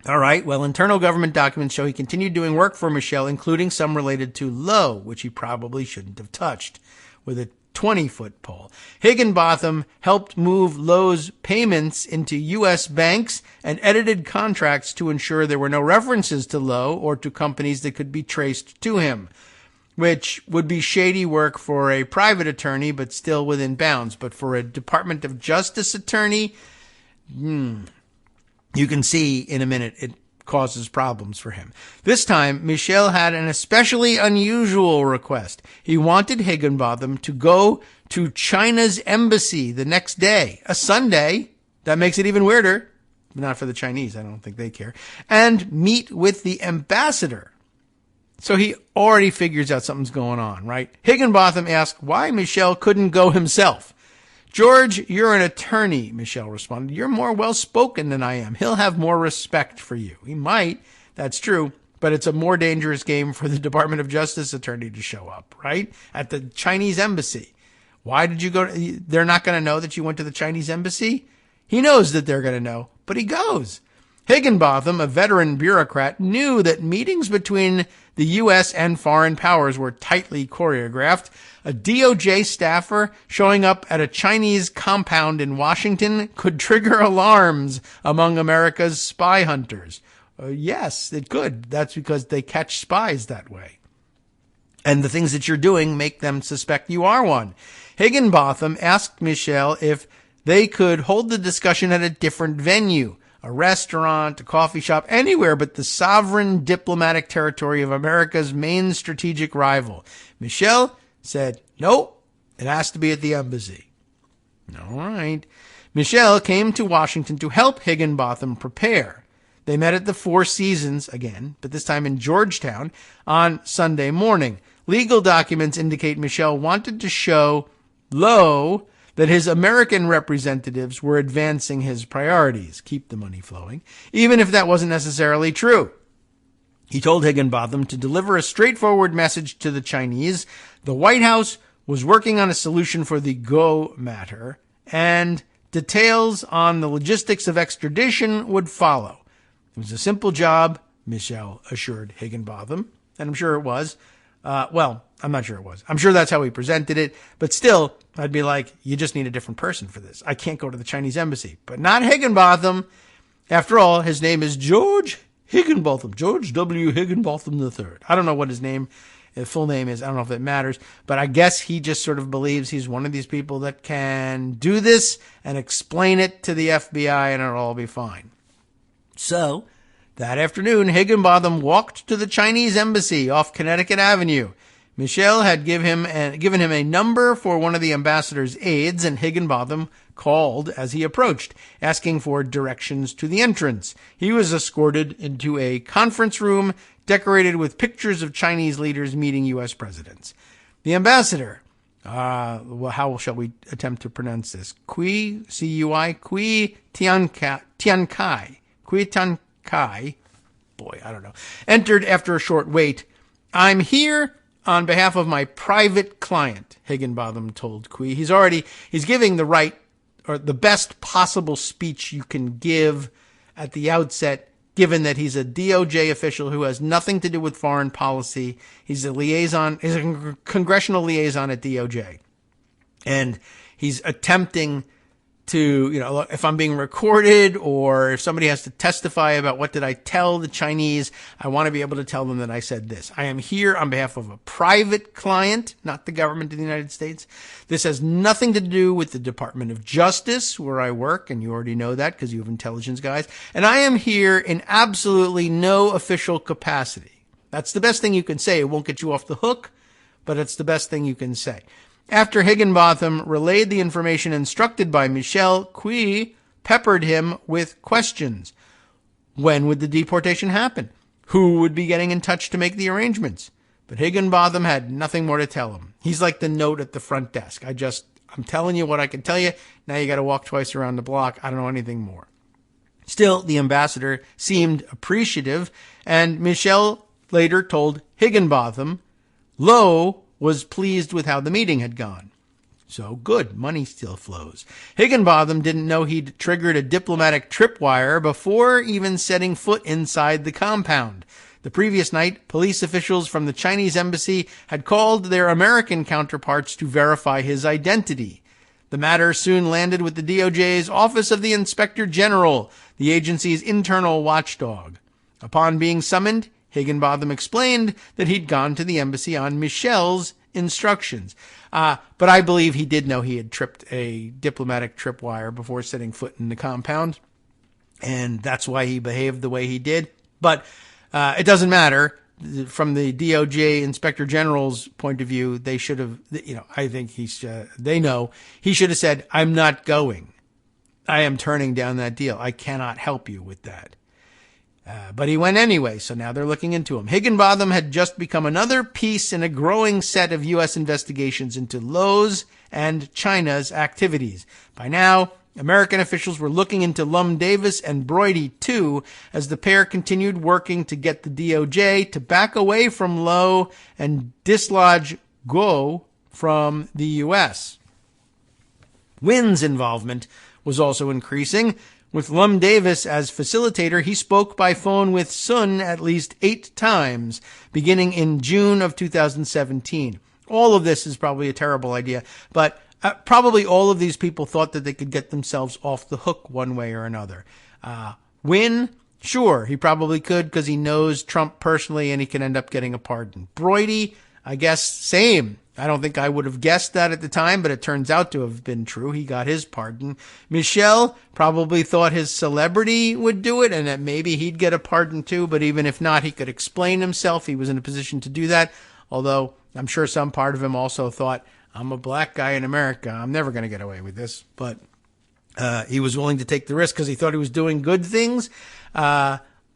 All right. Well, internal government documents show he continued doing work for Michel, including some related to Low, which he probably shouldn't have touched, with a 20-foot pole. Higginbotham helped move Low's payments into U.S. banks and edited contracts to ensure there were no references to Low or to companies that could be traced to him, which would be shady work for a private attorney, but still within bounds. But for a Department of Justice attorney, you can see in a minute it causes problems for him. This time, Michel had an especially unusual request. He wanted Higginbotham to go to China's embassy the next day, a Sunday. That makes it even weirder. Not for the Chinese. I don't think they care. And meet with the ambassador. So he already figures out something's going on, right? Higginbotham asked why Michel couldn't go himself. George, you're an attorney, Michel responded. You're more well-spoken than I am. He'll have more respect for you. He might. That's true. But it's a more dangerous game for the Department of Justice attorney to show up, right? At the Chinese embassy. Why did you go? They're not going to know that you went to the Chinese embassy? He knows that they're going to know, but he goes. Higginbotham, a veteran bureaucrat, knew that meetings between the U.S. and foreign powers were tightly choreographed. A DOJ staffer showing up at a Chinese compound in Washington could trigger alarms among America's spy hunters. Yes, it could. That's because they catch spies that way. And the things that you're doing make them suspect you are one. Higginbotham asked Michel if they could hold the discussion at a different venue. A restaurant, a coffee shop, anywhere but the sovereign diplomatic territory of America's main strategic rival. Michel said, nope, it has to be at the embassy. All right. Michel came to Washington to help Higginbotham prepare. They met at the Four Seasons again, but this time in Georgetown on Sunday morning. Legal documents indicate Michel wanted to show Low that his American representatives were advancing his priorities, keep the money flowing, even if that wasn't necessarily true. He told Higginbotham to deliver a straightforward message to the Chinese. The White House was working on a solution for the Guo matter, and details on the logistics of extradition would follow. It was a simple job, Michel assured Higginbotham, and I'm sure it was. I'm not sure it was. I'm sure that's how he presented it, but still, I'd be like, you just need a different person for this. I can't go to the Chinese embassy, but not Higginbotham. After all, his name is George Higginbotham, George W. Higginbotham III. I don't know what his full name is. I don't know if it matters, but I guess he just sort of believes he's one of these people that can do this and explain it to the FBI and it'll all be fine. So, that afternoon, Higginbotham walked to the Chinese embassy off Connecticut Avenue. Michel had given him a number for one of the ambassador's aides, and Higginbotham called as he approached, asking for directions to the entrance. He was escorted into a conference room decorated with pictures of Chinese leaders meeting U.S. presidents. The ambassador, how shall we attempt to pronounce this? C-U-I, Kui Tiankai. Kui Tiankai. Boy, I don't know. Entered after a short wait. I'm here on behalf of my private client, Higginbotham told Kui. He's giving the right or the best possible speech you can give at the outset, given that he's a DOJ official who has nothing to do with foreign policy. He's a congressional liaison at DOJ. And he's attempting to, if I'm being recorded or if somebody has to testify about what did I tell the Chinese, I want to be able to tell them that I said this. I am here on behalf of a private client, not the government of the United States. This has nothing to do with the Department of Justice where I work, and you already know that because you have intelligence guys. And I am here in absolutely no official capacity. That's the best thing you can say. It won't get you off the hook, but it's the best thing you can say. After Higginbotham relayed the information instructed by Michel, Cui peppered him with questions. When would the deportation happen? Who would be getting in touch to make the arrangements? But Higginbotham had nothing more to tell him. He's like the note at the front desk. I'm telling you what I can tell you. Now you got to walk twice around the block. I don't know anything more. Still, the ambassador seemed appreciative, and Michel later told Higginbotham, Low was pleased with how the meeting had gone. So good, money still flows. Higginbotham didn't know he'd triggered a diplomatic tripwire before even setting foot inside the compound. The previous night, police officials from the Chinese embassy had called their American counterparts to verify his identity. The matter soon landed with the DOJ's Office of the Inspector General, the agency's internal watchdog. Upon being summoned, Higginbotham explained that he'd gone to the embassy on Michel's instructions. But I believe he did know he had tripped a diplomatic tripwire before setting foot in the compound, and that's why he behaved the way he did. But it doesn't matter. From the DOJ Inspector General's point of view, they should have, I think they know. He should have said, I'm not going. I am turning down that deal. I cannot help you with that. But he went anyway, so now they're looking into him. Higginbotham had just become another piece in a growing set of U.S. investigations into Low's and China's activities. By now, American officials were looking into Lum Davis and Broidy, too, as the pair continued working to get the DOJ to back away from Low and dislodge Guo from the U.S. Wynn's involvement was also increasing. With Lum Davis as facilitator, he spoke by phone with Sun at least 8 times, beginning in June of 2017. All of this is probably a terrible idea, but probably all of these people thought that they could get themselves off the hook one way or another. Wynn, sure, he probably could because he knows Trump personally and he can end up getting a pardon. Broidy, I guess, same. I don't think I would have guessed that at the time, but it turns out to have been true. He got his pardon. Michel probably thought his celebrity would do it and that maybe he'd get a pardon too, but even if not, he could explain himself. He was in a position to do that, although I'm sure some part of him also thought, I'm a black guy in America. I'm never going to get away with this. But he was willing to take the risk because he thought he was doing good things.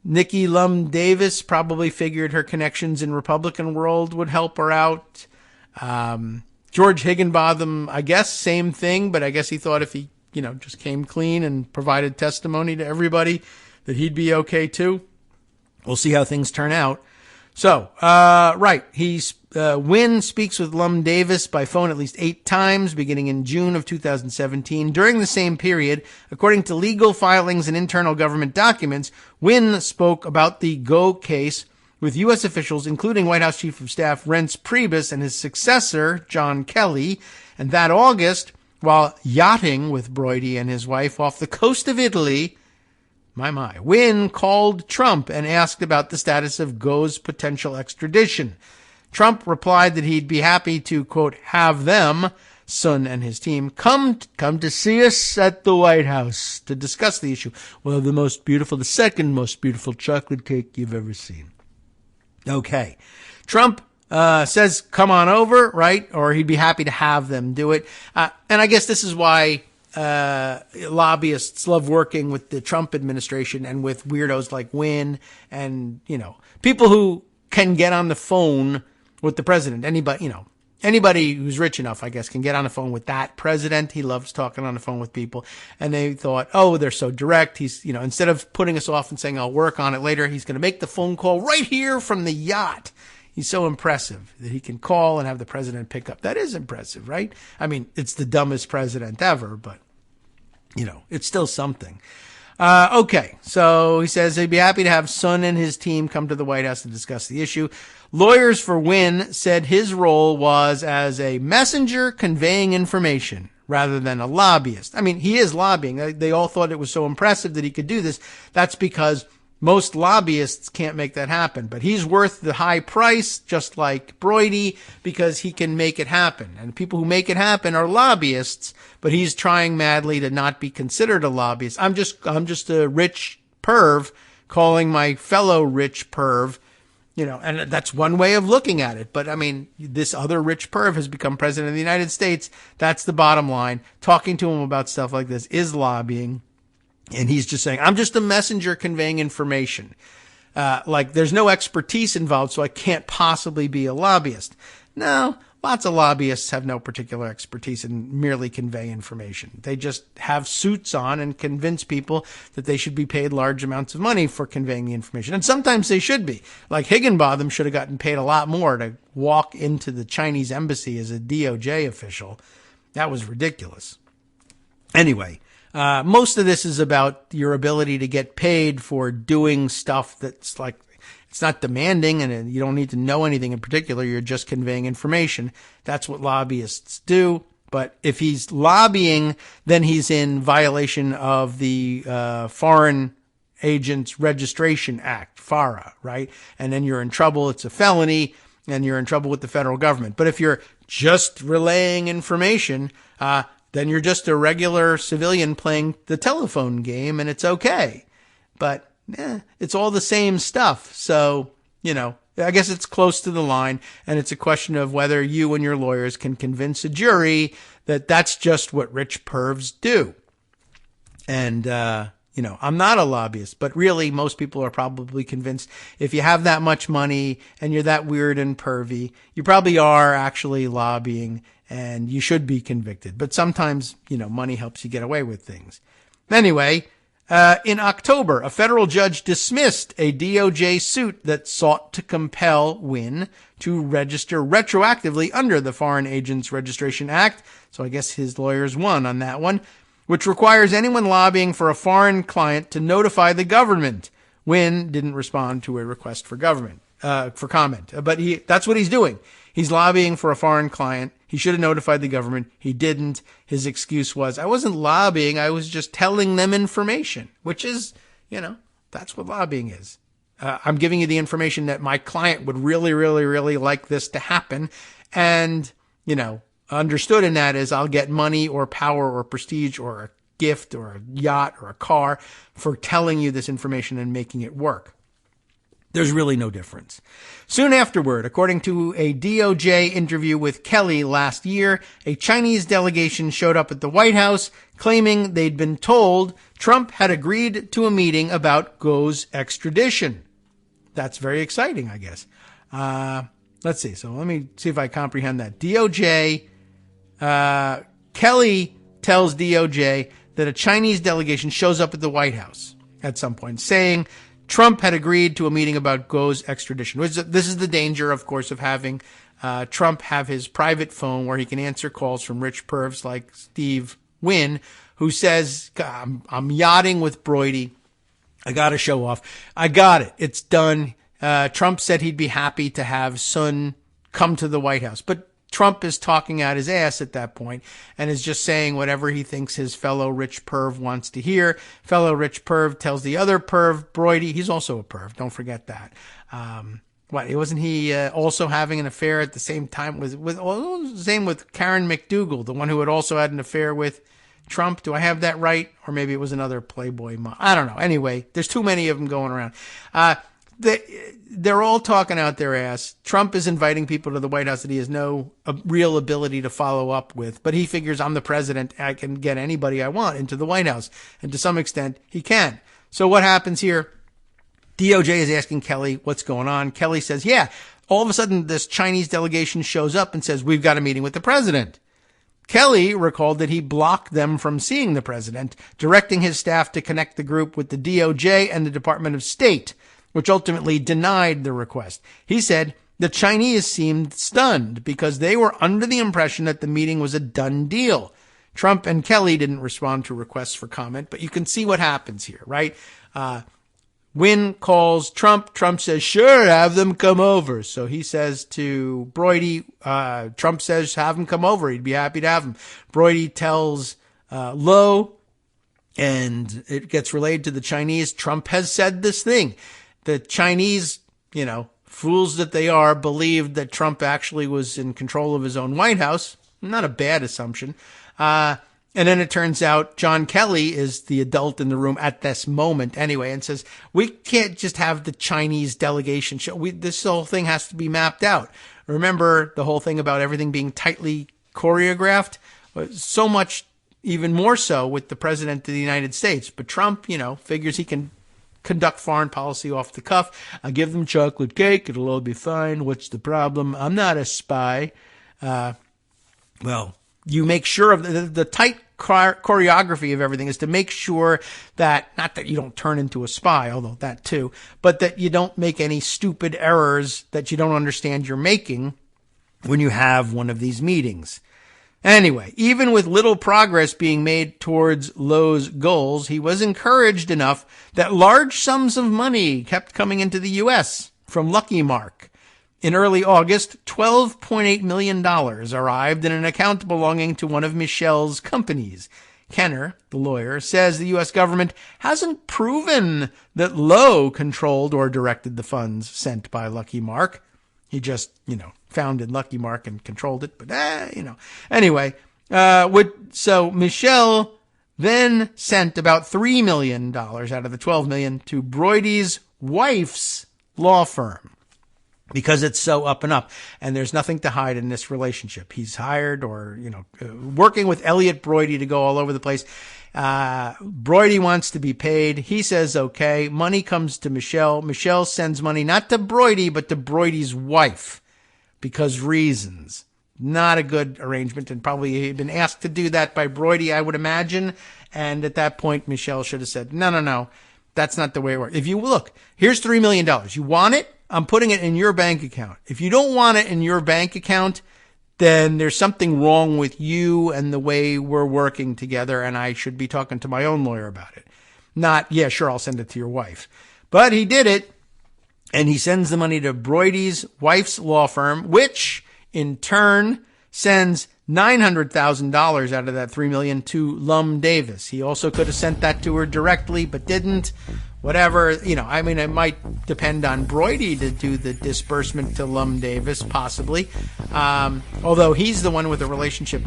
Nikki Lum Davis probably figured her connections in Republican world would help her out. George Higginbotham, I guess, same thing, but I guess he thought if he, just came clean and provided testimony to everybody that he'd be okay too. We'll see how things turn out. So, right. Wynn speaks with Lum Davis by phone at least 8 times, beginning in June of 2017. During the same period, according to legal filings and internal government documents, Wynn spoke about the Go case with U.S. officials, including White House Chief of Staff Reince Priebus and his successor, John Kelly. And that August, while yachting with Broidy and his wife off the coast of Italy, Wynn called Trump and asked about the status of Go's potential extradition. Trump replied that he'd be happy to, quote, have them, Sun and his team, come to see us at the White House to discuss the issue. Well, the second most beautiful chocolate cake you've ever seen. Okay. Trump says, come on over, right? Or he'd be happy to have them do it. And I guess this is why lobbyists love working with the Trump administration and with weirdos like Wynn and, people who can get on the phone with the president. Anybody who's rich enough, I guess, can get on the phone with that president. He loves talking on the phone with people. And they thought, they're so direct. He's, instead of putting us off and saying, I'll work on it later, he's going to make the phone call right here from the yacht. He's so impressive that he can call and have the president pick up. That is impressive, right? I mean, it's the dumbest president ever, but, it's still something. Okay, so he says he'd be happy to have Sun and his team come to the White House to discuss the issue. Lawyers for Wynn said his role was as a messenger conveying information. rather than a lobbyist. I mean, he is lobbying. They all thought it was so impressive that he could do this. That's because most lobbyists can't make that happen, but he's worth the high price, just like Brody, because he can make it happen. And people who make it happen are lobbyists, but he's trying madly to not be considered a lobbyist. I'm just a rich perv calling my fellow rich perv, and that's one way of looking at it. But I mean, this other rich perv has become president of the United States. That's the bottom line. Talking to him about stuff like this is lobbying. And he's just saying, I'm just a messenger conveying information. Like there's no expertise involved, so I can't possibly be a lobbyist. No, lots of lobbyists have no particular expertise and merely convey information. They just have suits on and convince people that they should be paid large amounts of money for conveying the information. And sometimes they should be. Like Higginbotham should have gotten paid a lot more to walk into the Chinese embassy as a DOJ official. That was ridiculous. Anyway. Most of this is about your ability to get paid for doing stuff that's like, it's not demanding and you don't need to know anything in particular. You're just conveying information. That's what lobbyists do. But if he's lobbying, then he's in violation of the Foreign Agents Registration Act, FARA, right? And then you're in trouble. It's a felony and you're in trouble with the federal government. But if you're just relaying information, then you're just a regular civilian playing the telephone game and it's okay. But it's all the same stuff. So, I guess it's close to the line and it's a question of whether you and your lawyers can convince a jury that that's just what rich pervs do. And, I'm not a lobbyist, but really most people are probably convinced if you have that much money and you're that weird and pervy, you probably are actually lobbying and you should be convicted. But sometimes, money helps you get away with things. Anyway, in October, a federal judge dismissed a DOJ suit that sought to compel Wynn to register retroactively under the Foreign Agents Registration Act. So I guess his lawyers won on that one, which requires anyone lobbying for a foreign client to notify the government. Wynn didn't respond to a request for comment, but that's what he's doing. He's lobbying for a foreign client. He should have notified the government. He didn't. His excuse was, I wasn't lobbying. I was just telling them information, which is, that's what lobbying is. I'm giving you the information that my client would really, really, really like this to happen. And, understood in that is I'll get money or power or prestige or a gift or a yacht or a car for telling you this information and making it work. There's really no difference. Soon afterward, according to a DOJ interview with Kelly last year, a Chinese delegation showed up at the White House claiming they'd been told Trump had agreed to a meeting about Guo's extradition. That's very exciting, I guess. Let's see. So let me see if I comprehend that. DOJ, Kelly tells DOJ that a Chinese delegation shows up at the White House at some point saying Trump had agreed to a meeting about Guo's extradition. This is the danger, of course, of having Trump have his private phone where he can answer calls from rich pervs like Steve Wynn, who says, I'm yachting with Brody. I got to show off. I got it. It's done. Trump said he'd be happy to have Sun come to the White House. But Trump is talking out his ass at that point and is just saying whatever he thinks his fellow rich perv wants to hear. Fellow rich perv tells the other perv, Brody, he's also a perv. Don't forget that. Wasn't he also having an affair at the same time same with Karen McDougal, the one who had also had an affair with Trump? Do I have that right? Or maybe it was another Playboy mom. I don't know. Anyway, there's too many of them going around. They're all talking out their ass. Trump is inviting people to the White House that he has no real ability to follow up with. But he figures I'm the president. I can get anybody I want into the White House. And to some extent, he can. So what happens here? DOJ is asking Kelly what's going on. Kelly says, yeah, all of a sudden this Chinese delegation shows up and says, we've got a meeting with the president. Kelly recalled that he blocked them from seeing the president, directing his staff to connect the group with the DOJ and the Department of State, which ultimately denied the request. He said the Chinese seemed stunned because they were under the impression that the meeting was a done deal. Trump and Kelly didn't respond to requests for comment, but you can see what happens here, right? Wynn calls Trump. Trump says, sure, have them come over. So he says to Broidy, Trump says, have him come over. He'd be happy to have him. Broidy tells Low, and it gets relayed to the Chinese. Trump has said this thing. The Chinese, fools that they are, believed that Trump actually was in control of his own White House. Not a bad assumption. And then it turns out John Kelly is the adult in the room at this moment anyway, and says, we can't just have the Chinese delegation show. This whole thing has to be mapped out. Remember the whole thing about everything being tightly choreographed? So much, even more so with the president of the United States. But Trump, figures he can conduct foreign policy off the cuff. I'll give them chocolate cake. It'll all be fine. What's the problem? I'm not a spy. Well, you make sure of the tight choreography of everything is to make sure that, not that you don't turn into a spy, although that too, but that you don't make any stupid errors that you don't understand you're making when you have one of these meetings. Anyway, even with little progress being made towards Low's goals, he was encouraged enough that large sums of money kept coming into the U.S. from Lucky Mark. In early August, $12.8 million arrived in an account belonging to one of Michel's companies. Kenner, the lawyer, says the U.S. government hasn't proven that Low controlled or directed the funds sent by Lucky Mark. He just, founded Lucky Mark and controlled it, but, Anyway, so Michel then sent about $3 million out of the $12 million to Broidy's wife's law firm. Because it's so up and up, and there's nothing to hide in this relationship. He's hired or, working with Elliot Broidy to go all over the place. Broidy wants to be paid. He says, okay. Money comes to Michel. Michel sends money not to Broidy, but to Broidy's wife because reasons. Not a good arrangement, and probably been asked to do that by Broidy, I would imagine. And at that point, Michel should have said, no, that's not the way it works. If you look, here's $3 million. You want it? I'm putting it in your bank account. If you don't want it in your bank account, then there's something wrong with you and the way we're working together, and I should be talking to my own lawyer about it. Not, yeah, sure, I'll send it to your wife. But he did it, and he sends the money to Broidy's wife's law firm, which in turn sends $900,000 out of that $3 million to Lum Davis. He also could have sent that to her directly, but didn't. Whatever, it might depend on Broidy to do the disbursement to Lum Davis, possibly. Although he's the one with the relationship,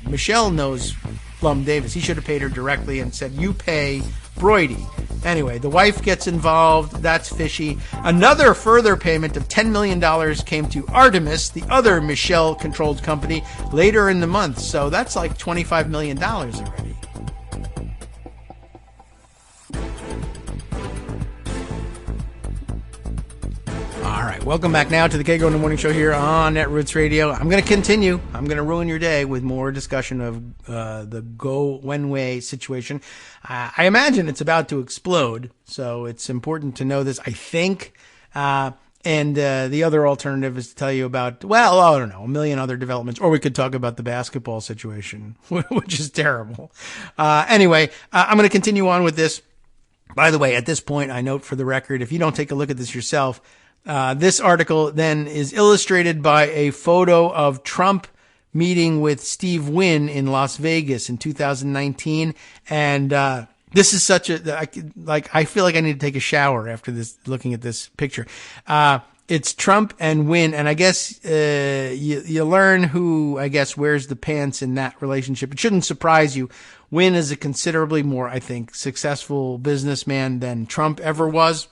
Michel knows Lum Davis. He should have paid her directly and said, you pay Broidy. Anyway, the wife gets involved. That's fishy. Another further payment of $10 million came to Artemis, the other Michel-controlled company, later in the month. So that's like $25 million already. All right, welcome back now to the Kagro in the Morning Show here on Netroots Radio. I'm going to continue. I'm going to ruin your day with more discussion of the Guo Wengui situation. I imagine it's about to explode, so it's important to know this, I think. And the other alternative is to tell you about, I don't know, a million other developments. Or we could talk about the basketball situation, which is terrible. Anyway, I'm going to continue on with this. By the way, at this point, I note for the record, if you don't take a look at this yourself, this article then is illustrated by a photo of Trump meeting with Steve Wynn in Las Vegas in 2019. And this is such I feel like I need to take a shower after this, looking at this picture. It's Trump and Wynn, and I guess you learn who, I guess, wears the pants in that relationship. It shouldn't surprise you. Wynn is a considerably more, I think, successful businessman than Trump ever was.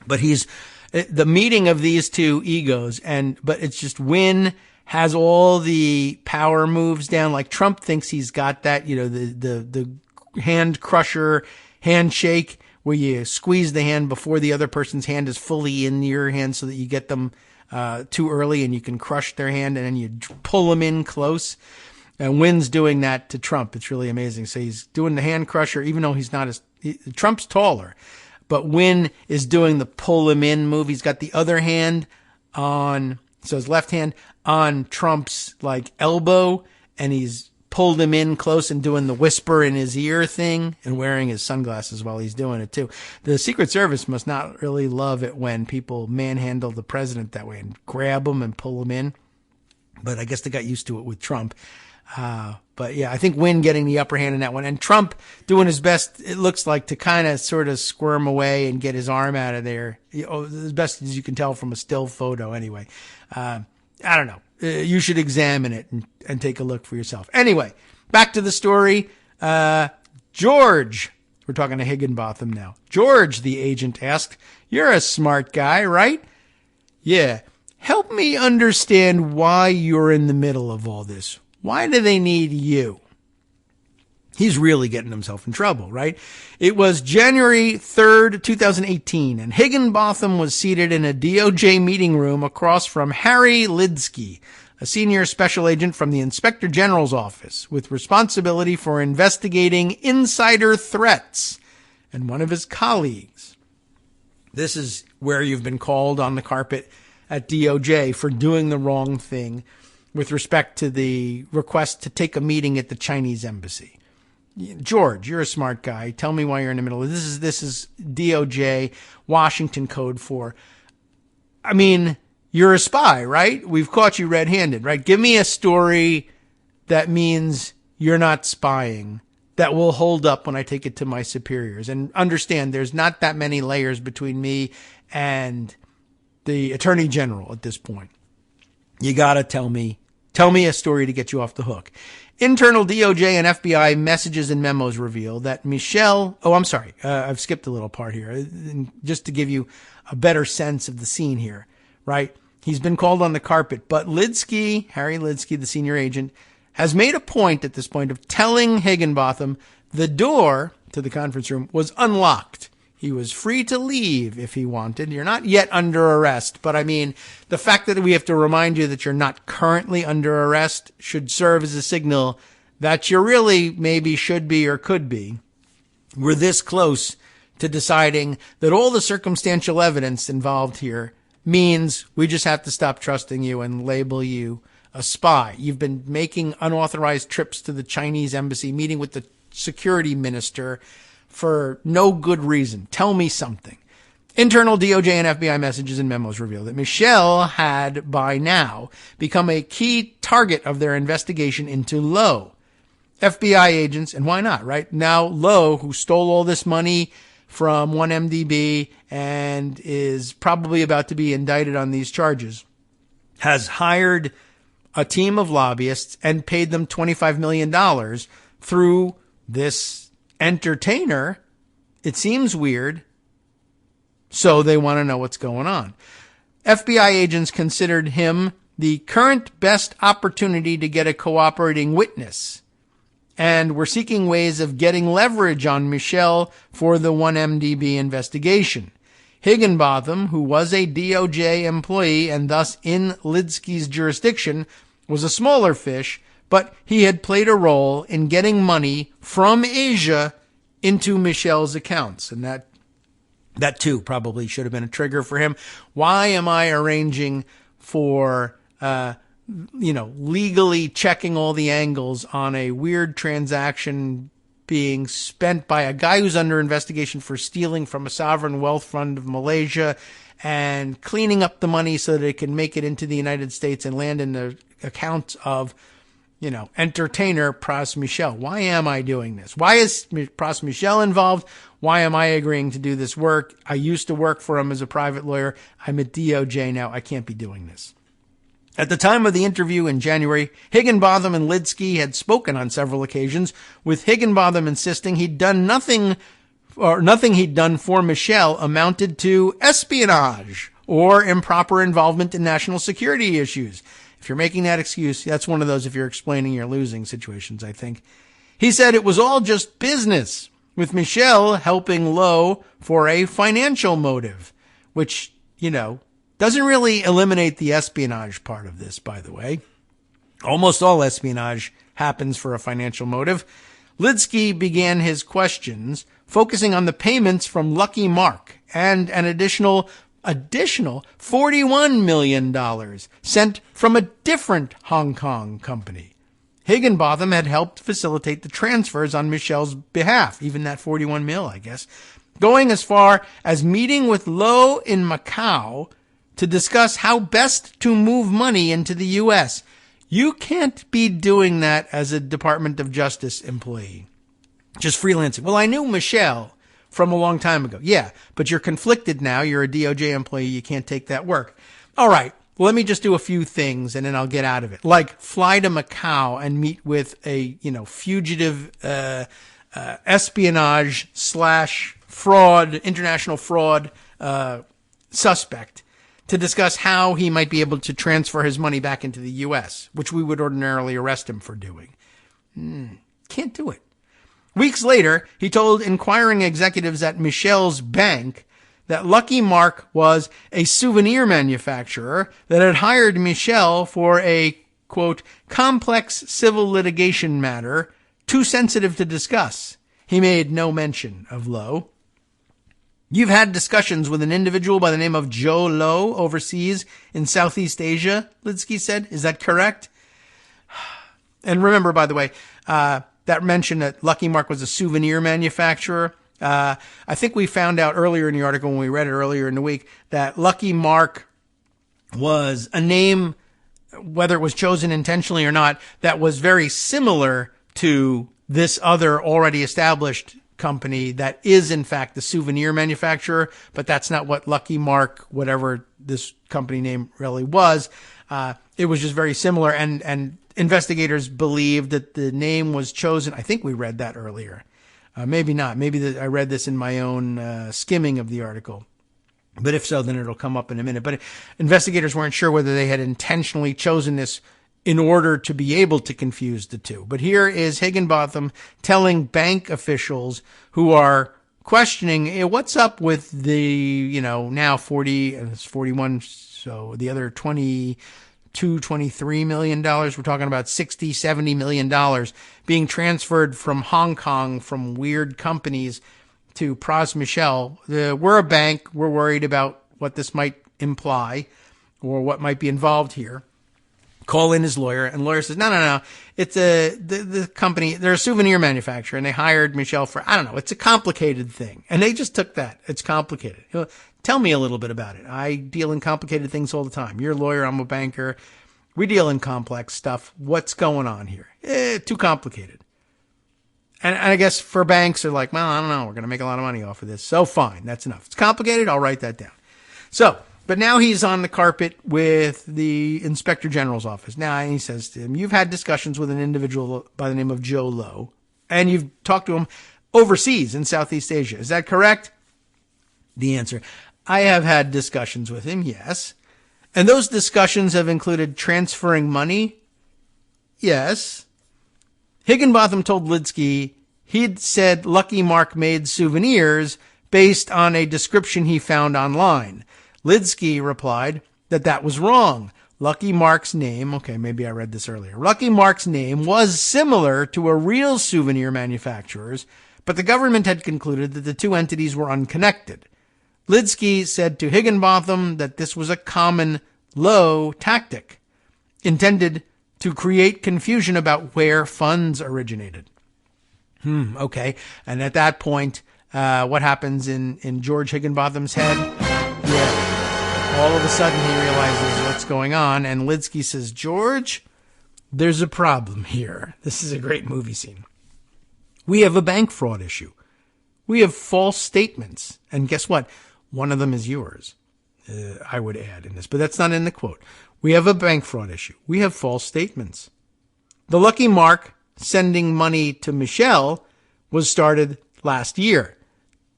But he's the meeting of these two egos, but it's just Wynn has all the power moves down. Like Trump thinks he's got that, the hand crusher handshake where you squeeze the hand before the other person's hand is fully in your hand so that you get them too early and you can crush their hand and then you pull them in close. And Wynn's doing that to Trump. It's really amazing. So he's doing the hand crusher, even though he's not Trump's taller. But Wynn is doing the pull him in move. He's got the other hand so his left hand on Trump's elbow, and he's pulled him in close and doing the whisper in his ear thing and wearing his sunglasses while he's doing it too. The Secret Service must not really love it when people manhandle the president that way and grab him and pull him in. But I guess they got used to it with Trump. But yeah, I think Wynn getting the upper hand in that one, and Trump doing his best, it looks like, to kind of sort of squirm away and get his arm out of there, as best as you can tell from a still photo anyway. I don't know. You should examine it and take a look for yourself. Anyway, back to the story. George, we're talking to Higginbotham now. George, the agent asked, "You're a smart guy, right?" "Yeah. Help me understand why you're in the middle of all this. Why do they need you?" He's really getting himself in trouble, right? It was January 3rd, 2018, and Higginbotham was seated in a DOJ meeting room across from Harry Lidsky, a senior special agent from the Inspector General's office with responsibility for investigating insider threats, and one of his colleagues. This is where you've been called on the carpet at DOJ for doing the wrong thing with respect to the request to take a meeting at the Chinese embassy. George, you're a smart guy. Tell me why you're in the middle of this. This is DOJ Washington code for, I mean, you're a spy, right? We've caught you red-handed, right? Give me a story that means you're not spying that will hold up when I take it to my superiors. And understand, there's not that many layers between me and the Attorney General at this point. You gotta tell me a story to get you off the hook. Internal DOJ and FBI messages and memos reveal that Michel, I've skipped a little part here, just to give you a better sense of the scene here, right? He's been called on the carpet, but Lidsky, Harry Lidsky, the senior agent, has made a point at this point of telling Higginbotham the door to the conference room was unlocked. He was free to leave if he wanted. You're not yet under arrest, but I mean, the fact that we have to remind you that you're not currently under arrest should serve as a signal that you really maybe should be or could be. We're this close to deciding that all the circumstantial evidence involved here means we just have to stop trusting you and label you a spy. You've been making unauthorized trips to the Chinese embassy, meeting with the security minister for no good reason. Tell me something. Internal DOJ and FBI messages and memos reveal that Michel had by now become a key target of their investigation into Low. FBI agents, and why not, right? Now Low, who stole all this money from 1MDB and is probably about to be indicted on these charges, has hired a team of lobbyists and paid them $25 million through this entertainer. It seems weird, so they want to know what's going on. FBI agents considered him the current best opportunity to get a cooperating witness, and were seeking ways of getting leverage on Michel for the 1MDB investigation. Higginbotham, who was a DOJ employee and thus in Lidsky's jurisdiction, was a smaller fish, but he had played a role in getting money from Asia into Michel's accounts. And that too probably should have been a trigger for him. Why am I arranging for, legally checking all the angles on a weird transaction being spent by a guy who's under investigation for stealing from a sovereign wealth fund of Malaysia and cleaning up the money so that it can make it into the United States and land in the account of, entertainer Pras Michel? Why am I doing this? Why is Pras Michel involved? Why am I agreeing to do this work? I used to work for him as a private lawyer. I'm at DOJ now. I can't be doing this. At the time of the interview in January, Higginbotham and Lidsky had spoken on several occasions, with Higginbotham insisting he'd done nothing he'd done for Michel amounted to espionage or improper involvement in national security issues. If you're making that excuse, that's one of those if you're explaining you're losing situations, I think. He said it was all just business, with Michel helping Low for a financial motive, which, doesn't really eliminate the espionage part of this, by the way. Almost all espionage happens for a financial motive. Lidsky began his questions focusing on the payments from Lucky Mark and an additional $41 million sent from a different Hong Kong company. Higginbotham had helped facilitate the transfers on Michel's behalf, even that 41 mil, I guess, going as far as meeting with Low in Macau to discuss how best to move money into the U.S. You can't be doing that as a Department of Justice employee. Just freelancing. Well, I knew Michel from a long time ago. Yeah, but you're conflicted now. You're a DOJ employee. You can't take that work. All right. Well, let me just do a few things and then I'll get out of it. Like fly to Macau and meet with a, fugitive, espionage / fraud, international fraud, suspect to discuss how he might be able to transfer his money back into the U.S., which we would ordinarily arrest him for doing. Can't do it. Weeks later, he told inquiring executives at Michel's bank that Lucky Mark was a souvenir manufacturer that had hired Michel for a, quote, complex civil litigation matter too sensitive to discuss. He made no mention of Low. You've had discussions with an individual by the name of Jho Low overseas in Southeast Asia, Lidsky said. Is that correct? And remember, by the way, that mention that Lucky Mark was a souvenir manufacturer. I think we found out earlier in the article when we read it earlier in the week that Lucky Mark was a name, whether it was chosen intentionally or not, that was very similar to this other already established company that is in fact the souvenir manufacturer, but that's not what Lucky Mark, whatever this company name really was. It was just very similar, and investigators believed that the name was chosen. I think we read that earlier. Maybe not. Maybe I read this in my own skimming of the article. But if so, then it'll come up in a minute. But investigators weren't sure whether they had intentionally chosen this in order to be able to confuse the two. But here is Higginbotham telling bank officials who are questioning, hey, what's up with the, now 40, and it's 41, so the other 23 million dollars. We're talking about 60, 70 million dollars being transferred from Hong Kong from weird companies to Pras Michel. We're a bank. We're worried about what this might imply or what might be involved here. Call in his lawyer, and lawyer says, no. It's the company, they're a souvenir manufacturer, and they hired Michel for, I don't know, it's a complicated thing. And they just took that. It's complicated. Tell me a little bit about it. I deal in complicated things all the time. You're a lawyer. I'm a banker. We deal in complex stuff. What's going on here? Too complicated. And I guess for banks, they're like, well, I don't know. We're going to make a lot of money off of this. So fine. That's enough. It's complicated. I'll write that down. So, but now he's on the carpet with the Inspector General's office. Now he says to him, you've had discussions with an individual by the name of Jho Low, and you've talked to him overseas in Southeast Asia. Is that correct? The answer, I have had discussions with him, yes. And those discussions have included transferring money? Yes. Higginbotham told Lidsky he'd said Lucky Mark made souvenirs based on a description he found online. Lidsky replied that was wrong. Lucky Mark's name, okay, maybe I read this earlier. Lucky Mark's name was similar to a real souvenir manufacturer's, but the government had concluded that the two entities were unconnected. Lidsky said to Higginbotham that this was a common Low tactic intended to create confusion about where funds originated. Okay. And at that point, what happens in George Higginbotham's head? Yeah. All of a sudden he realizes what's going on, and Lidsky says, George, there's a problem here. This is a great movie scene. We have a bank fraud issue. We have false statements. And guess what? One of them is yours, I would add in this, but that's not in the quote. We have a bank fraud issue. We have false statements. The Lucky Mark sending money to Michel was started last year.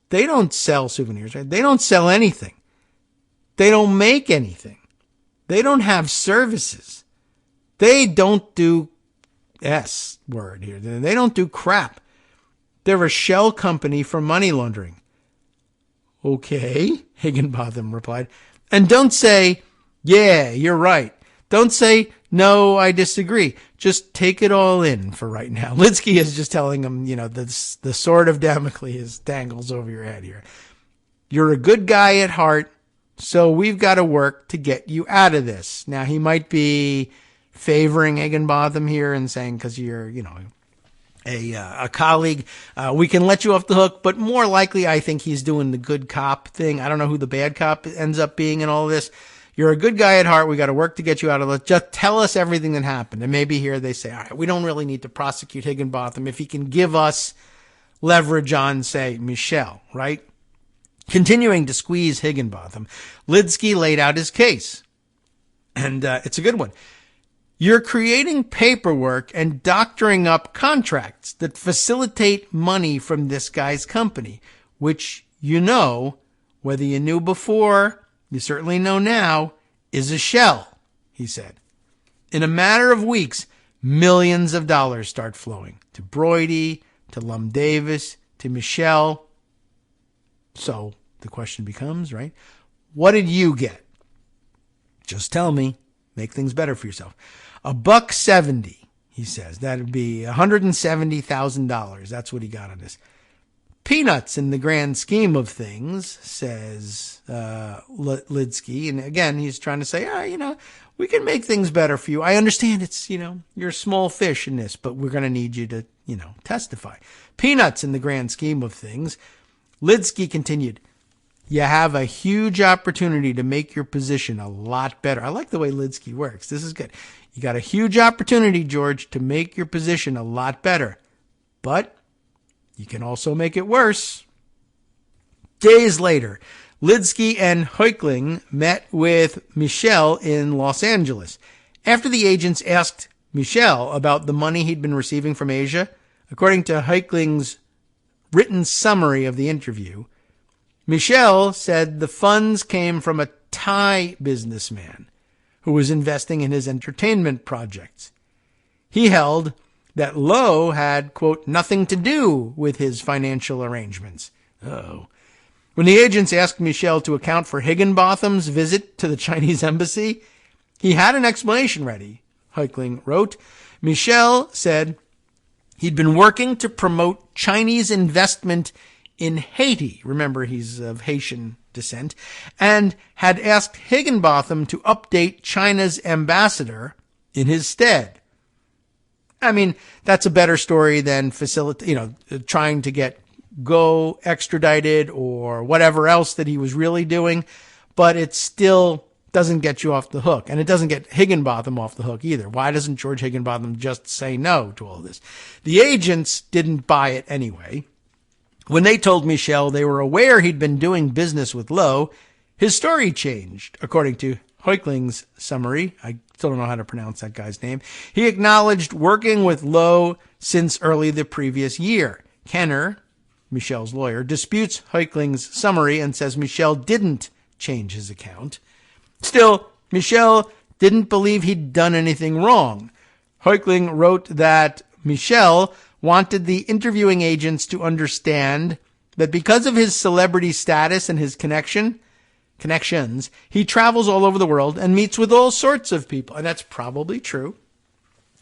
They don't sell souvenirs, right? They don't sell anything. They don't make anything. They don't have services. They don't do S word here. They don't do crap. They're a shell company for money laundering. Okay, Higginbotham replied. And don't say, yeah, you're right. Don't say, no, I disagree. Just take it all in for right now. Lidsky is just telling him, the sword of Damocles dangles over your head here. You're a good guy at heart, so we've got to work to get you out of this. Now, he might be favoring Higginbotham here and saying, because you're, a colleague, we can let you off the hook, but more likely I think he's doing the good cop thing. I don't know who the bad cop ends up being in all this. You're a good guy at heart. We got to work to get you out of it. Just tell us everything that happened. And maybe here they say, all right, we don't really need to prosecute Higginbotham if he can give us leverage on, say, Michel, right? Continuing to squeeze Higginbotham, Lidsky laid out his case. And it's a good one. You're creating paperwork and doctoring up contracts that facilitate money from this guy's company, which whether you knew before, you certainly know now, is a shell, he said. In a matter of weeks, millions of dollars start flowing to Broidy, to Lum Davis, to Michel. So the question becomes, right? What did you get? Just tell me. Make things better for yourself. $170, he says. That'd be $170,000. That's what he got on this. Peanuts in the grand scheme of things, says Lidsky. And again, he's trying to say, we can make things better for you. I understand it's, you're a small fish in this, but we're going to need you to, testify. Peanuts in the grand scheme of things. Lidsky continued, you have a huge opportunity to make your position a lot better. I like the way Lidsky works. This is good. You got a huge opportunity, George, to make your position a lot better. But you can also make it worse. Days later, Lidsky and Heukling met with Michel in Los Angeles. After the agents asked Michel about the money he'd been receiving from Asia, according to Heukling's written summary of the interview, Michel said the funds came from a Thai businessman who was investing in his entertainment projects. He held that Low had, quote, nothing to do with his financial arrangements. Oh. When the agents asked Michel to account for Higginbotham's visit to the Chinese embassy, he had an explanation ready, Heukling wrote. Michel said he'd been working to promote Chinese investment in Haiti. Remember, he's of Haitian descent, and had asked Higginbotham to update China's ambassador in his stead. I mean, that's a better story than trying to get Guo extradited or whatever else that he was really doing, but it still doesn't get you off the hook, and it doesn't get Higginbotham off the hook either. Why doesn't George Higginbotham just say no to all this? The agents didn't buy it anyway. When they told Michel they were aware he'd been doing business with Low, his story changed, according to Heukling's summary. I still don't know how to pronounce that guy's name. He acknowledged working with Low since early the previous year. Kenner, Michel's lawyer, disputes Heukling's summary and says Michel didn't change his account. Still, Michel didn't believe he'd done anything wrong. Heukling wrote that Michel wanted the interviewing agents to understand that because of his celebrity status and his connections, he travels all over the world and meets with all sorts of people. And that's probably true.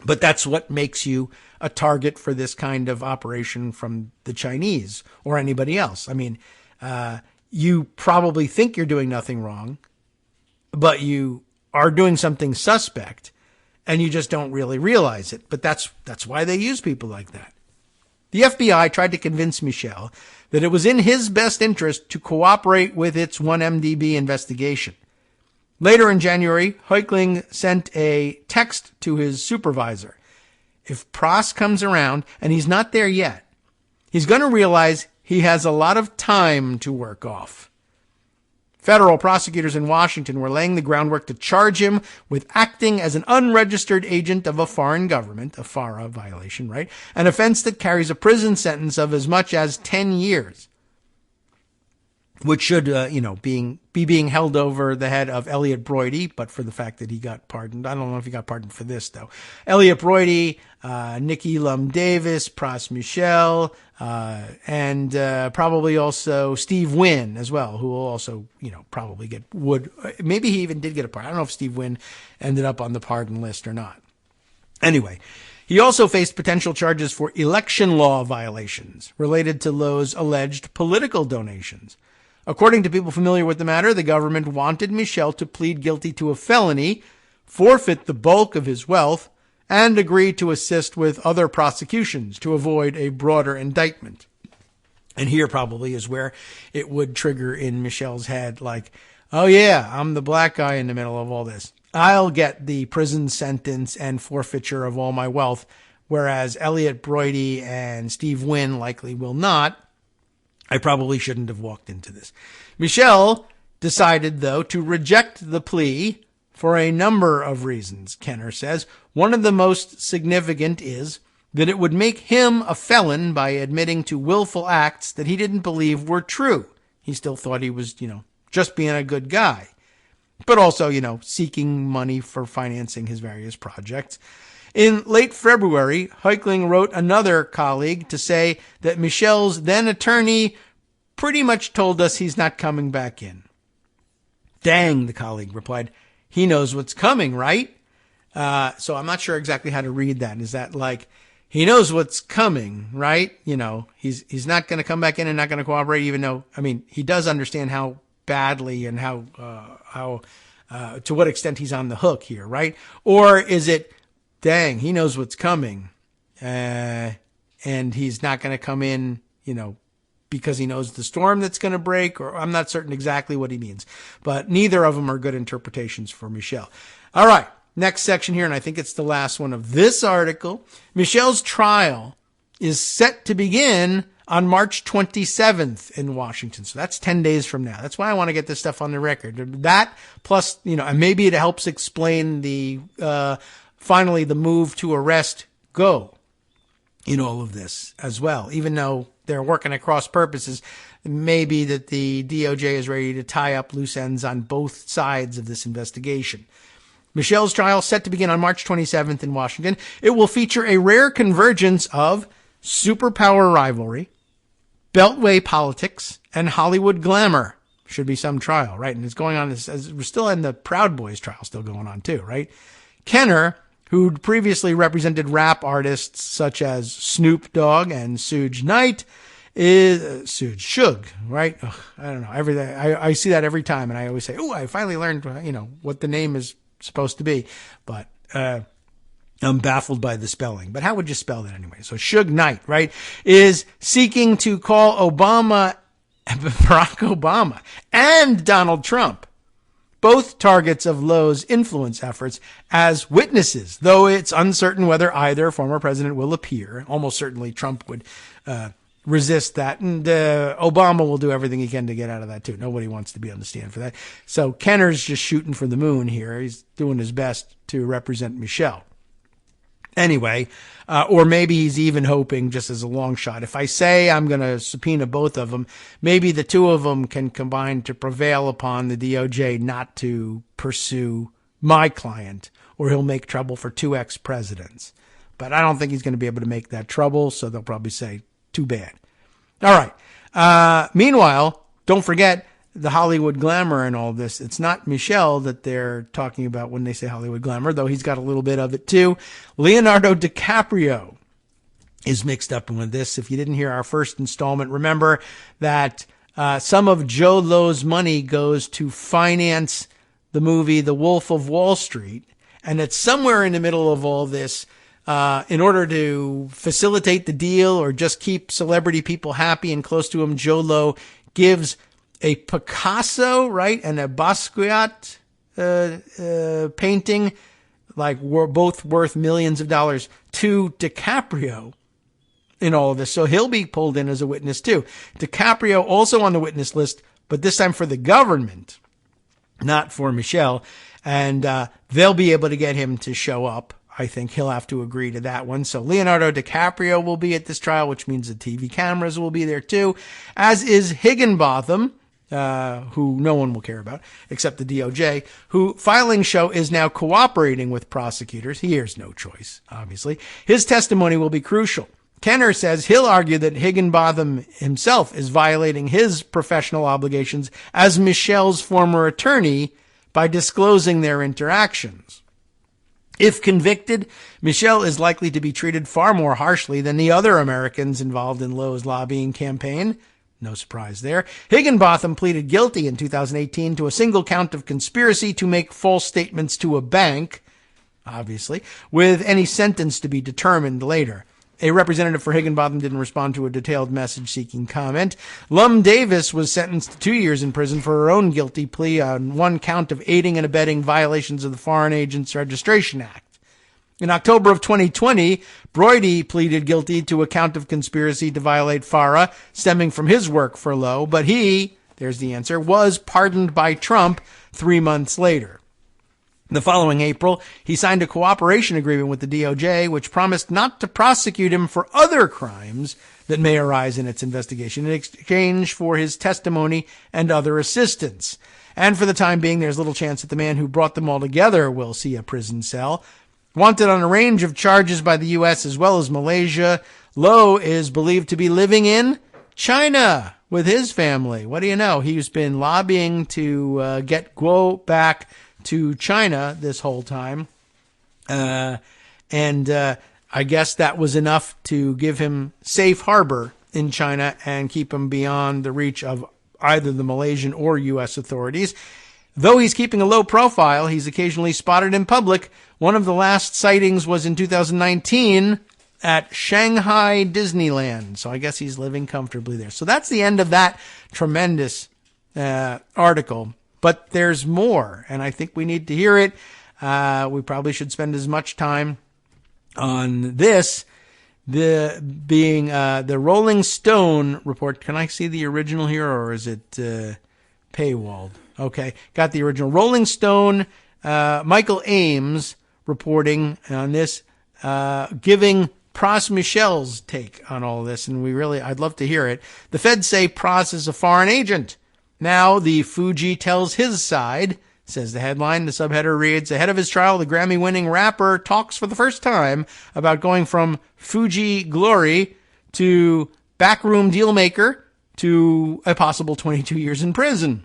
But that's what makes you a target for this kind of operation from the Chinese or anybody else. I mean, you probably think you're doing nothing wrong, but you are doing something suspect, and you just don't really realize it. But that's why they use people like that. The FBI tried to convince Michel that it was in his best interest to cooperate with its 1MDB investigation. Later in January, Heukling sent a text to his supervisor. If Pross comes around, and he's not there yet, he's going to realize he has a lot of time to work off. Federal prosecutors in Washington were laying the groundwork to charge him with acting as an unregistered agent of a foreign government, a FARA violation, right? An offense that carries a prison sentence of as much as 10 years, which should, be being held over the head of Elliot Broidy, but for the fact that he got pardoned. I don't know if he got pardoned for this, though. Elliot Broidy, Nikki Lum Davis, Pras Michel, and probably also Steve Wynn as well, who will also, probably maybe he even did get a pardon. I don't know if Steve Wynn ended up on the pardon list or not. Anyway, he also faced potential charges for election law violations related to Low's alleged political donations. According to people familiar with the matter, the government wanted Michel to plead guilty to a felony forfeit the bulk of his wealth, and agree to assist with other prosecutions to avoid a broader indictment. And here probably is where it would trigger in Michel's head, like, oh yeah, I'm the black guy in the middle of all this. I'll get the prison sentence and forfeiture of all my wealth, whereas Elliot Broidy and Steve Wynn likely will not. I probably shouldn't have walked into this. Michel decided, though, to reject the plea for a number of reasons, Kenner says. One of the most significant is that it would make him a felon by admitting to willful acts that he didn't believe were true. He still thought he was, just being a good guy, but also, seeking money for financing his various projects. In late February, Heukling wrote another colleague to say that Michel's then attorney pretty much told us he's not coming back in. Dang, the colleague replied. He knows what's coming, right? So I'm not sure exactly how to read that. Is that like, he knows what's coming, right? He's not going to come back in and not going to cooperate, even though, he does understand how badly and how to what extent he's on the hook here, right? Or is it, dang, he knows what's coming, and he's not going to come in, because he knows the storm that's going to break, or I'm not certain exactly what he means. But neither of them are good interpretations for Michel. All right, next section here, and I think it's the last one of this article. Michel's trial is set to begin on March 27th in Washington. So that's 10 days from now. That's why I want to get this stuff on the record. That plus, and maybe it helps explain the, finally the move to arrest Guo in all of this as well. Even though they're working at cross purposes, maybe that the DOJ is ready to tie up loose ends on both sides of this investigation. Michel's trial set to begin on March 27th in Washington. It will feature a rare convergence of superpower rivalry, Beltway politics, and Hollywood glamour. Should be some trial, right? And it's going on, we're still in the Proud Boys trial still going on too, right? Kenner, who'd previously represented rap artists such as Snoop Dogg and Suge Knight, Suge, right? Ugh, I don't know. Everything I see that every time, and I always say, "Oh, I finally learned, what the name is supposed to be." But I'm baffled by the spelling. But how would you spell that anyway? So Suge Knight, right, is seeking to call Barack Obama, and Donald Trump, both targets of Low's influence efforts, as witnesses, though it's uncertain whether either former president will appear. Almost certainly Trump would resist that, and Obama will do everything he can to get out of that too. Nobody wants to be on the stand for that. So Kenner's just shooting for the moon here. He's doing his best to represent Michel. Anyway, or maybe he's even hoping, just as a long shot, if I say I'm going to subpoena both of them, maybe the two of them can combine to prevail upon the DOJ not to pursue my client, or he'll make trouble for two ex-presidents. But I don't think he's going to be able to make that trouble, so they'll probably say, too bad. All right. Meanwhile, don't forget the Hollywood glamour and all this. It's not Michel that they're talking about when they say Hollywood glamour, though he's got a little bit of it too. Leonardo DiCaprio is mixed up with this. If you didn't hear our first installment, remember that some of Jho Low's money goes to finance the movie The Wolf of Wall Street, and it's somewhere in the middle of all this, in order to facilitate the deal or just keep celebrity people happy and close to him, Jho Low gives a Picasso, right, and a Basquiat painting, like were both worth millions of dollars, to DiCaprio in all of this. So he'll be pulled in as a witness too. DiCaprio also on the witness list, but this time for the government, not for Michel. And they'll be able to get him to show up. I think he'll have to agree to that one. So Leonardo DiCaprio will be at this trial, which means the TV cameras will be there too, as is Higginbotham, who no one will care about except the DOJ, who filings show is now cooperating with prosecutors. He has no choice, obviously. His testimony will be crucial. Kenner says he'll argue that Higginbotham himself is violating his professional obligations as Michel's former attorney by disclosing their interactions. If convicted, Michel is likely to be treated far more harshly than the other Americans involved in Low's lobbying campaign, No surprise there. Higginbotham pleaded guilty in 2018 to a single count of conspiracy to make false statements to a bank, obviously, with any sentence to be determined later. A representative for Higginbotham didn't respond to a detailed message seeking comment. Lum Davis was sentenced to 2 years in prison for her own guilty plea on one count of aiding and abetting violations of the Foreign Agents Registration Act. In October of 2020, Broidy pleaded guilty to a count of conspiracy to violate FARA stemming from his work for Low, but he, there's the answer, was pardoned by Trump 3 months later. The following April, he signed a cooperation agreement with the DOJ, which promised not to prosecute him for other crimes that may arise in its investigation in exchange for his testimony and other assistance. And for the time being, there's little chance that the man who brought them all together will see a prison cell. Wanted on a range of charges by the U.S. as well as Malaysia, Low is believed to be living in China with his family. What do you know? He's been lobbying to get Guo back to China this whole time. I guess that was enough to give him safe harbor in China and keep him beyond the reach of either the Malaysian or U.S. authorities. Though he's keeping a low profile, he's occasionally spotted in public. One of the last sightings was in 2019 at Shanghai Disneyland. So I guess he's living comfortably there. So that's the end of that tremendous article. But there's more, and I think we need to hear it. We probably should spend as much time on this, the Rolling Stone report. Can I see the original here, or is it paywalled? Okay, got the original. Rolling Stone, Michael Ames reporting on this, giving Prakazrel Michel's take on all this, and I'd love to hear it. The feds say Prakazrel is a foreign agent. Now the Fugees tells his side, says the headline. The subheader reads, ahead of his trial, the Grammy-winning rapper talks for the first time about going from Fugees glory to backroom dealmaker to a possible 22 years in prison.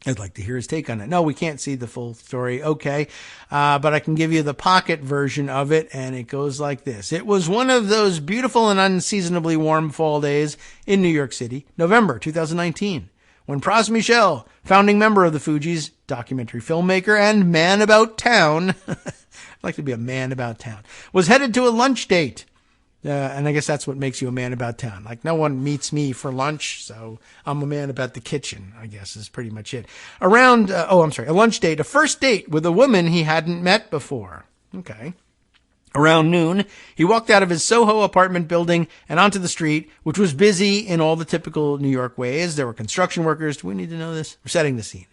I'd like to hear his take on it. No, we can't see the full story. Okay. But I can give you the pocket version of it, and it goes like this. It was one of those beautiful and unseasonably warm fall days in New York City, November 2019, when Prakazrel Michel, founding member of the Fugees, documentary filmmaker and man about town, I'd like to be a man about town, was headed to a lunch date. And I guess that's what makes you a man about town. Like, no one meets me for lunch, so I'm a man about the kitchen, I guess is pretty much it. A lunch date, a first date with a woman he hadn't met before. Okay. Around noon, he walked out of his Soho apartment building and onto the street, which was busy in all the typical New York ways. There were construction workers. Do we need to know this? We're setting the scene.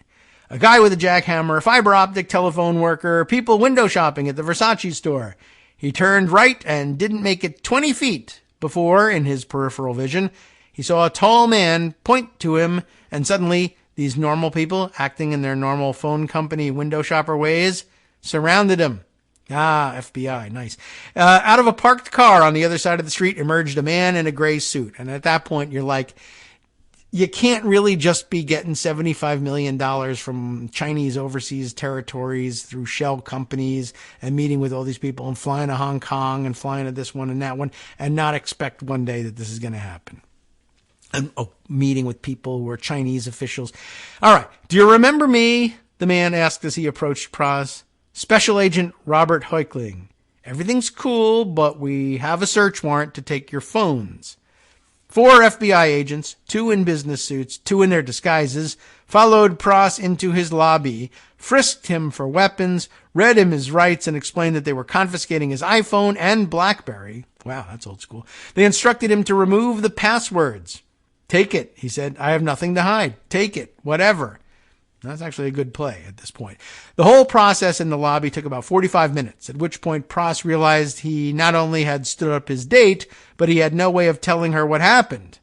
A guy with a jackhammer, a fiber optic telephone worker, people window shopping at the Versace store. He turned right and didn't make it 20 feet before, in his peripheral vision, he saw a tall man point to him, and suddenly these normal people, acting in their normal phone company window shopper ways, surrounded him. Ah, FBI, nice. Out of a parked car on the other side of the street emerged a man in a gray suit. And at that point, you're like, you can't really just be getting $75 million from Chinese overseas territories through shell companies and meeting with all these people and flying to Hong Kong and flying to this one and that one and not expect one day that this is going to happen. And meeting with people who are Chinese officials. All right. Do you remember me? The man asked as he approached Praz. Special Agent Robert Heukling. Everything's cool, but we have a search warrant to take your phones. 4 FBI agents, 2 in business suits, 2 in their disguises, followed Praz into his lobby, frisked him for weapons, read him his rights, and explained that they were confiscating his iPhone and BlackBerry. Wow, that's old school. They instructed him to remove the passwords. Take it, he said. I have nothing to hide. Take it, whatever. That's actually a good play at this point. The whole process in the lobby took about 45 minutes, at which point Praz realized he not only had stood up his date, but he had no way of telling her what happened.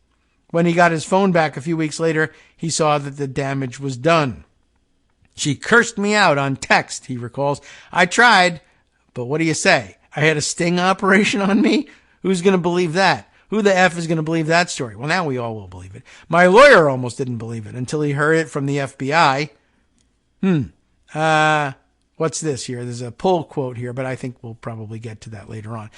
When he got his phone back a few weeks later, he saw that the damage was done. She cursed me out on text, he recalls. I tried, but what do you say? I had a sting operation on me? Who's going to believe that? Who the F is going to believe that story? Well, now we all will believe it. My lawyer almost didn't believe it until he heard it from the FBI. what's this here? There's a pull quote here, but I think we'll probably get to that later on.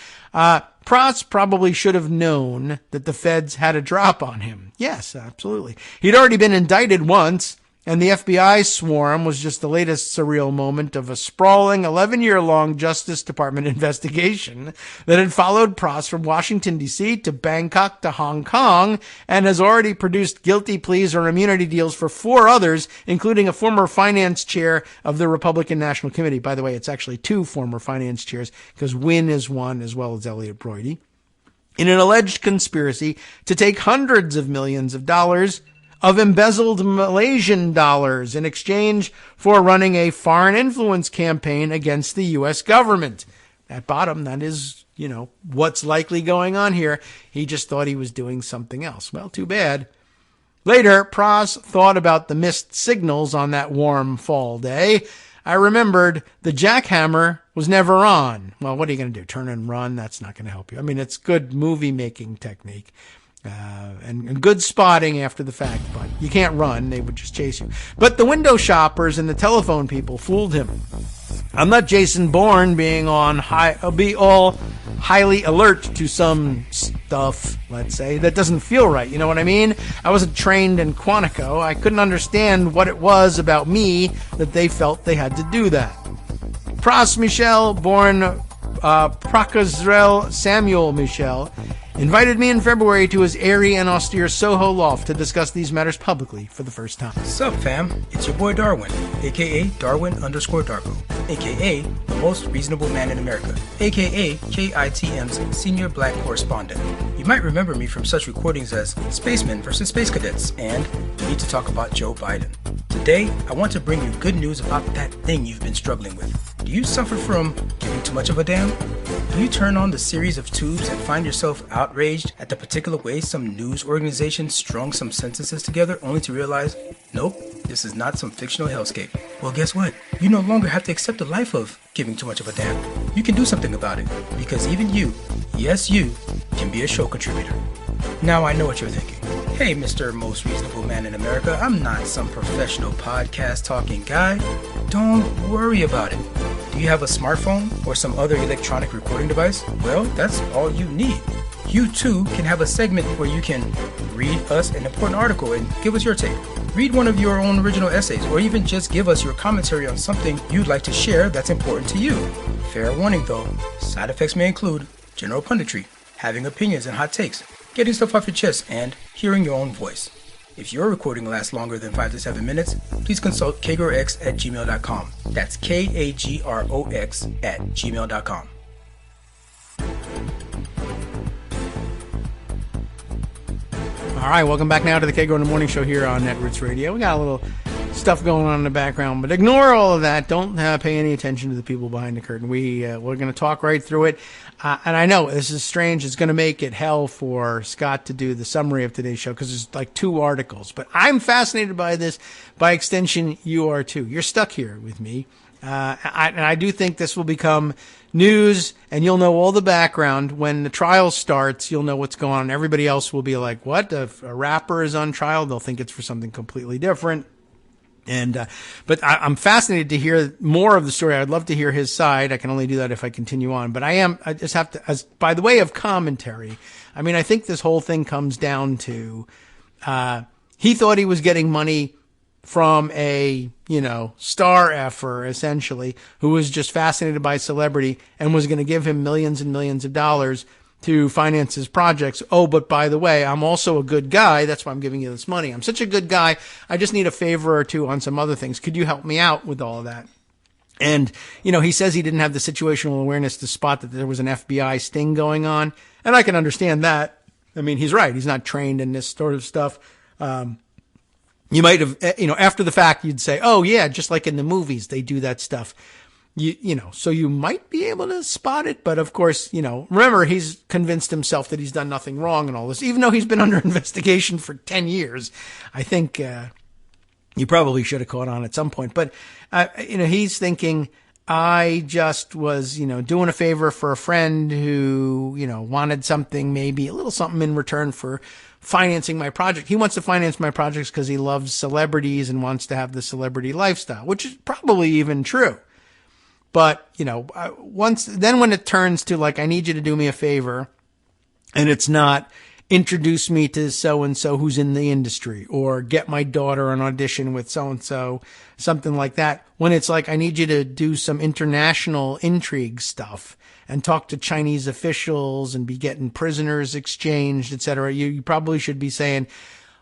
Pross probably should have known that the feds had a drop on him. Yes, absolutely. He'd already been indicted once, and the FBI swarm was just the latest surreal moment of a sprawling 11-year-long Justice Department investigation that had followed Pross from Washington, D.C. to Bangkok to Hong Kong and has already produced guilty pleas or immunity deals for 4 others, including a former finance chair of the Republican National Committee. By the way, it's actually 2 former finance chairs because Wynn is one as well as Elliot Broidy, in an alleged conspiracy to take hundreds of millions of dollars of embezzled Malaysian dollars in exchange for running a foreign influence campaign against the U.S. government. At bottom, that is, what's likely going on here. He just thought he was doing something else. Well, too bad. Later, Pross thought about the missed signals on that warm fall day. I remembered the jackhammer was never on. Well, what are you going to do? Turn and run? That's not going to help you. I mean, it's good movie-making technique. And good spotting after the fact, but you can't run. They would just chase you. But the window shoppers and the telephone people fooled him. I'm not Jason Bourne being all highly alert to some stuff, let's say, that doesn't feel right. You know what I mean? I wasn't trained in Quantico. I couldn't understand what it was about me that they felt they had to do that. Prakazrel Michel, born Prakazrel Samuel Michel, invited me in February to his airy and austere Soho loft to discuss these matters publicly for the first time. Sup, fam? It's your boy Darwin, a.k.a. Darwin_Darko, a.k.a. the most reasonable man in America, a.k.a. KITM's senior black correspondent. You might remember me from such recordings as Spacemen vs. Space Cadets and We Need to Talk About Joe Biden. Today, I want to bring you good news about that thing you've been struggling with. Do you suffer from giving too much of a damn? Do you turn on the series of tubes and find yourself outraged at the particular way some news organization strung some sentences together only to realize, nope, this is not some fictional hellscape? Well, guess what? You no longer have to accept the life of giving too much of a damn. You can do something about it, because even you, yes you, can be a show contributor. Now I know what you're thinking. Hey, Mr. Most Reasonable Man in America, I'm not some professional podcast talking guy. Don't worry about it. Do you have a smartphone or some other electronic recording device? Well, that's all you need. You too can have a segment where you can read us an important article and give us your take. Read one of your own original essays, or even just give us your commentary on something you'd like to share that's important to you. Fair warning though, side effects may include general punditry, having opinions and hot takes, getting stuff off your chest, and hearing your own voice. If your recording lasts longer than 5 to 7 minutes, please consult kagrox@gmail.com. That's KAGROX@gmail.com. All right, welcome back now to the Kagro in the Morning Show here on Netroots Radio. We got a little stuff going on in the background, but ignore all of that. Don't pay any attention to the people behind the curtain. We're going to talk right through it. And I know this is strange. It's going to make it hell for Scott to do the summary of today's show because there's like 2 articles. But I'm fascinated by this. By extension, you are too. You're stuck here with me. And I do think this will become news, and you'll know all the background. When the trial starts, you'll know what's going on. Everybody else will be like, what? If a rapper is on trial, they'll think it's for something completely different. And, but I'm fascinated to hear more of the story. I'd love to hear his side. I can only do that if I continue on, but I just have to, as by the way of commentary, I mean, I think this whole thing comes down to, he thought he was getting money from a, star effer, essentially, who was just fascinated by celebrity and was going to give him millions and millions of dollars to finance his projects. Oh, but by the way, I'm also a good guy. That's why I'm giving you this money. I'm such a good guy. I just need a favor or two on some other things. Could you help me out with all of that? And, he says he didn't have the situational awareness to spot that there was an FBI sting going on. And I can understand that. I mean, he's right. He's not trained in this sort of stuff. You might have, after the fact, you'd say, oh yeah, just like in the movies, they do that stuff. So you might be able to spot it, but of course, remember, he's convinced himself that he's done nothing wrong and all this, even though he's been under investigation for 10 years. I think, you probably should have caught on at some point, but, he's thinking, I just was, doing a favor for a friend who, wanted something, maybe a little something in return for financing my project. He wants to finance my projects because he loves celebrities and wants to have the celebrity lifestyle, which is probably even true. But, when it turns to like, I need you to do me a favor, and it's not introduce me to so-and-so who's in the industry, or get my daughter an audition with so-and-so, something like that. When it's like, I need you to do some international intrigue stuff and talk to Chinese officials and be getting prisoners exchanged, etc. You probably should be saying,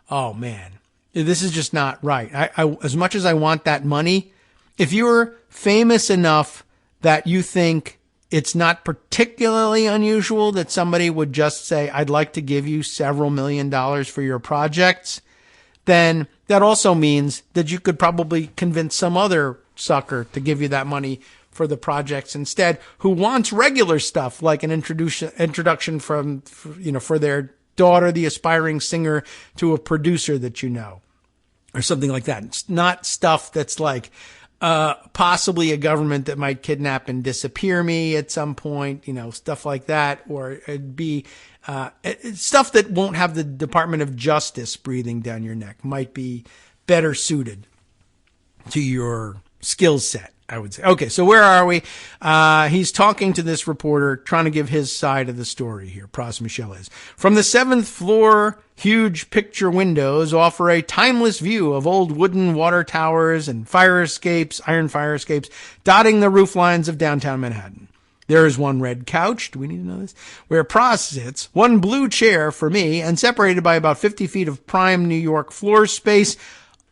oh man, this is just not right. I as much as I want that money, if you're famous enough that you think it's not particularly unusual that somebody would just say, I'd like to give you several $1 million for your projects, then that also means that you could probably convince some other sucker to give you that money for the projects instead, who wants regular stuff like an introduction for their daughter, the aspiring singer, to a producer that you know, or something like that. It's not stuff that's like, possibly a government that might kidnap and disappear me at some point, stuff like that, or it'd be, stuff that won't have the Department of Justice breathing down your neck, might be better suited to your skill set, I would say. Okay, so where are we? He's talking to this reporter, trying to give his side of the story here. Prakazrel Michel is. From the 7th floor, huge picture windows offer a timeless view of old wooden water towers and iron fire escapes, dotting the roof lines of downtown Manhattan. There is one red couch, do we need to know this? Where Pras sits, one blue chair for me, and separated by about 50 feet of prime New York floor space,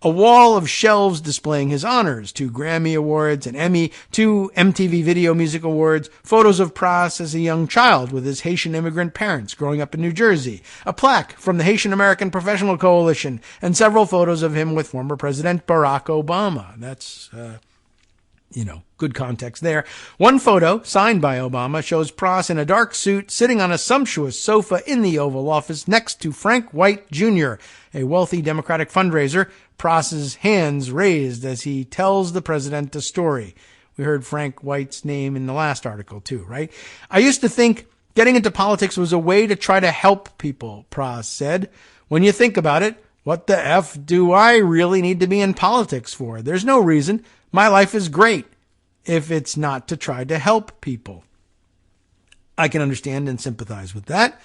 a wall of shelves displaying his honors, 2 Grammy Awards, an Emmy, 2 MTV Video Music Awards, photos of Pras as a young child with his Haitian immigrant parents growing up in New Jersey, a plaque from the Haitian American Professional Coalition, and several photos of him with former President Barack Obama. That's, good context there. One photo, signed by Obama, shows Pras in a dark suit sitting on a sumptuous sofa in the Oval Office next to Frank White Jr., a wealthy Democratic fundraiser, Pras's hands raised as he tells the president a story. We heard Frank White's name in the last article too, right? I used to think getting into politics was a way to try to help people, Pras said. When you think about it, what the F do I really need to be in politics for? There's no reason. My life is great if it's not to try to help people. I can understand and sympathize with that.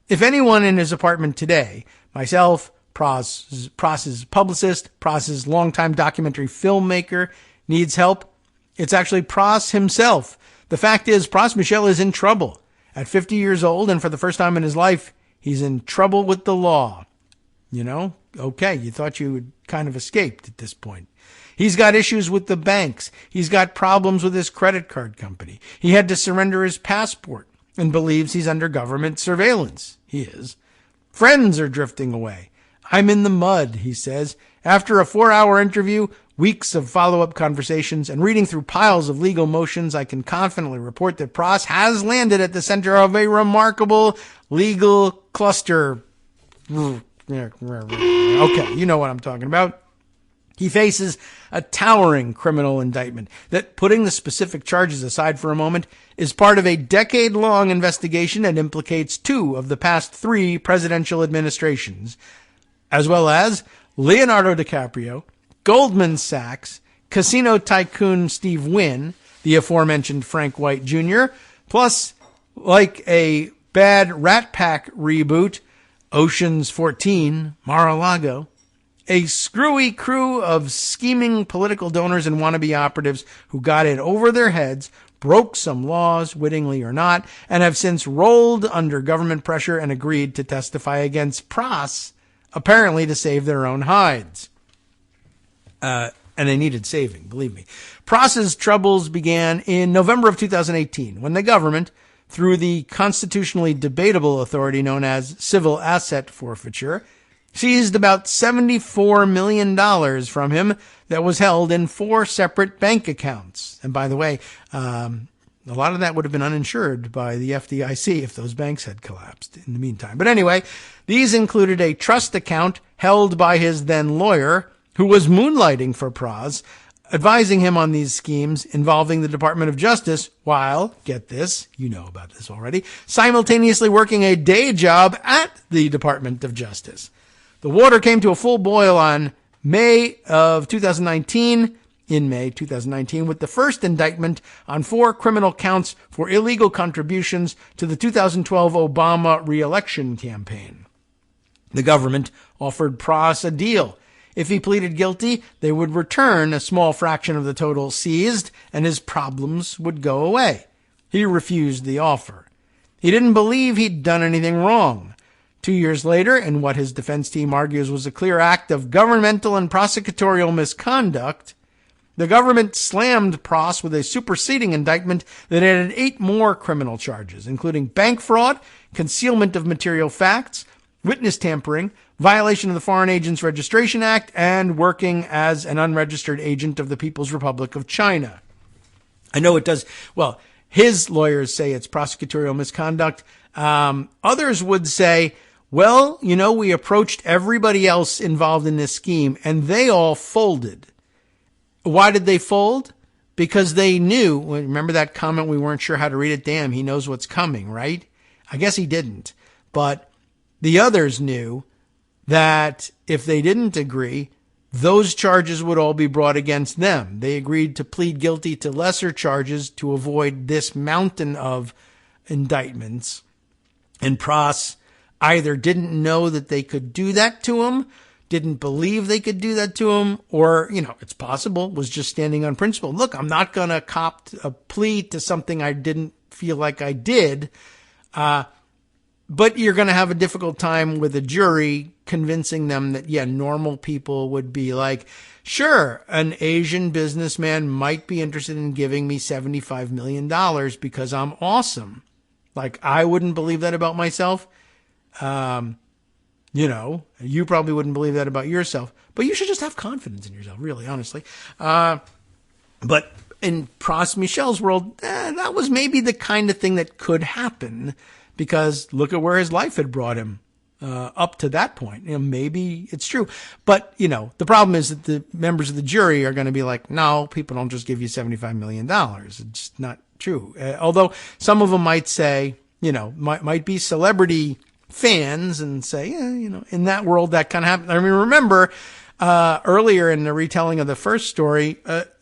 If anyone in his apartment today, myself, Pras's publicist, Pras's longtime documentary filmmaker, needs help, it's actually Pras himself. The fact is, Prakazrel Michel is in trouble. At 50 years old, and for the first time in his life, he's in trouble with the law. Okay, you thought you had kind of escaped at this point. He's got issues with the banks. He's got problems with his credit card company. He had to surrender his passport and believes he's under government surveillance. He is. Friends are drifting away. I'm in the mud, he says. After a 4-hour interview, weeks of follow-up conversations, and reading through piles of legal motions, I can confidently report that Pras has landed at the center of a remarkable legal cluster. Okay, you know what I'm talking about. He faces a towering criminal indictment that, putting the specific charges aside for a moment, is part of a decade-long investigation that implicates 2 of the past 3 presidential administrations, as well as Leonardo DiCaprio, Goldman Sachs, casino tycoon Steve Wynn, the aforementioned Frank White Jr., plus, like a bad Rat Pack reboot, Ocean's 14, Mar-a-Lago, a screwy crew of scheming political donors and wannabe operatives who got in over their heads, broke some laws, wittingly or not, and have since rolled under government pressure and agreed to testify against Pras, apparently to save their own hides. And they needed saving, believe me. Pras's troubles began in November of 2018, when the government, through the constitutionally debatable authority known as civil asset forfeiture, seized about $74 million from him that was held in 4 separate bank accounts. And by the way, a lot of that would have been uninsured by the FDIC if those banks had collapsed in the meantime. But anyway, these included a trust account held by his then lawyer, who was moonlighting for Pras, advising him on these schemes involving the Department of Justice while, get this, you know about this already, simultaneously working a day job at the Department of Justice. The water came to a full boil on May of 2019. in May 2019 with the first indictment on 4 criminal counts for illegal contributions to the 2012 Obama re-election campaign. The government offered Pras a deal. If he pleaded guilty, they would return a small fraction of the total seized, and his problems would go away. He refused the offer. He didn't believe he'd done anything wrong. 2 years later, in what his defense team argues was a clear act of governmental and prosecutorial misconduct, the government slammed Pras with a superseding indictment that added 8 more criminal charges, including bank fraud, concealment of material facts, witness tampering, violation of the Foreign Agents Registration Act, and working as an unregistered agent of the People's Republic of China. I know it does, well, his lawyers say it's prosecutorial misconduct. Others would say, well, you know, we approached everybody else involved in this scheme, and they all folded. Why did they fold? Because they knew, remember that comment, we weren't sure how to read it? Damn, he knows what's coming, right? I guess he didn't. But the others knew that if they didn't agree, those charges would all be brought against them. They agreed to plead guilty to lesser charges to avoid this mountain of indictments. And Pras either didn't know that they could do that to him, didn't believe they could do that to him, or, you know, it's possible, was just standing on principle. Look, I'm not going to cop a plea to something I didn't feel like I did. But you're going to have a difficult time with a jury convincing them that, yeah, normal people would be like, sure, an Asian businessman might be interested in giving me $75 million because I'm awesome. Like, I wouldn't believe that about myself. You know, you probably wouldn't believe that about yourself, but you should just have confidence in yourself, really, honestly. But in Pras Michel's world, that was maybe the kind of thing that could happen, because look at where his life had brought him up to that point. You know, maybe it's true. But, you know, the problem is that the members of the jury are going to be like, no, people don't just give you $75 million. It's not true. Although some of them might say, you know, might be celebrity fans and say, yeah, you know, in that world, that kind of happened. I mean, remember, earlier in the retelling of the first story,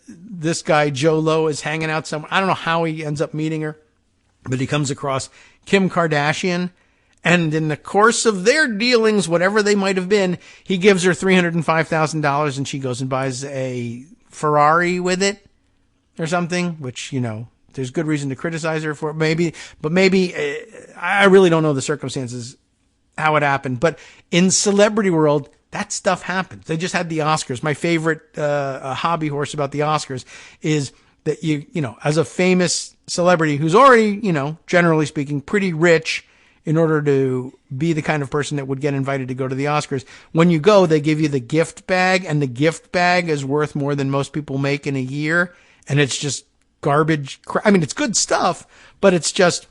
this guy, Jho Low, is hanging out somewhere. I don't know how he ends up meeting her, but he comes across Kim Kardashian. And in the course of their dealings, whatever they might have been, he gives her $305,000 and she goes and buys a Ferrari with it or something, which, you know, there's good reason to criticize her for it, maybe, but maybe, I really don't know the circumstances, how it happened. But in celebrity world, that stuff happens. They just had the Oscars. My favorite hobby horse about the Oscars is that you know, as a famous celebrity who's already, you know, generally speaking, pretty rich in order to be the kind of person that would get invited to go to the Oscars, when you go, they give you the gift bag, and the gift bag is worth more than most people make in a year. And it's just garbage. I mean, it's good stuff, but it's just,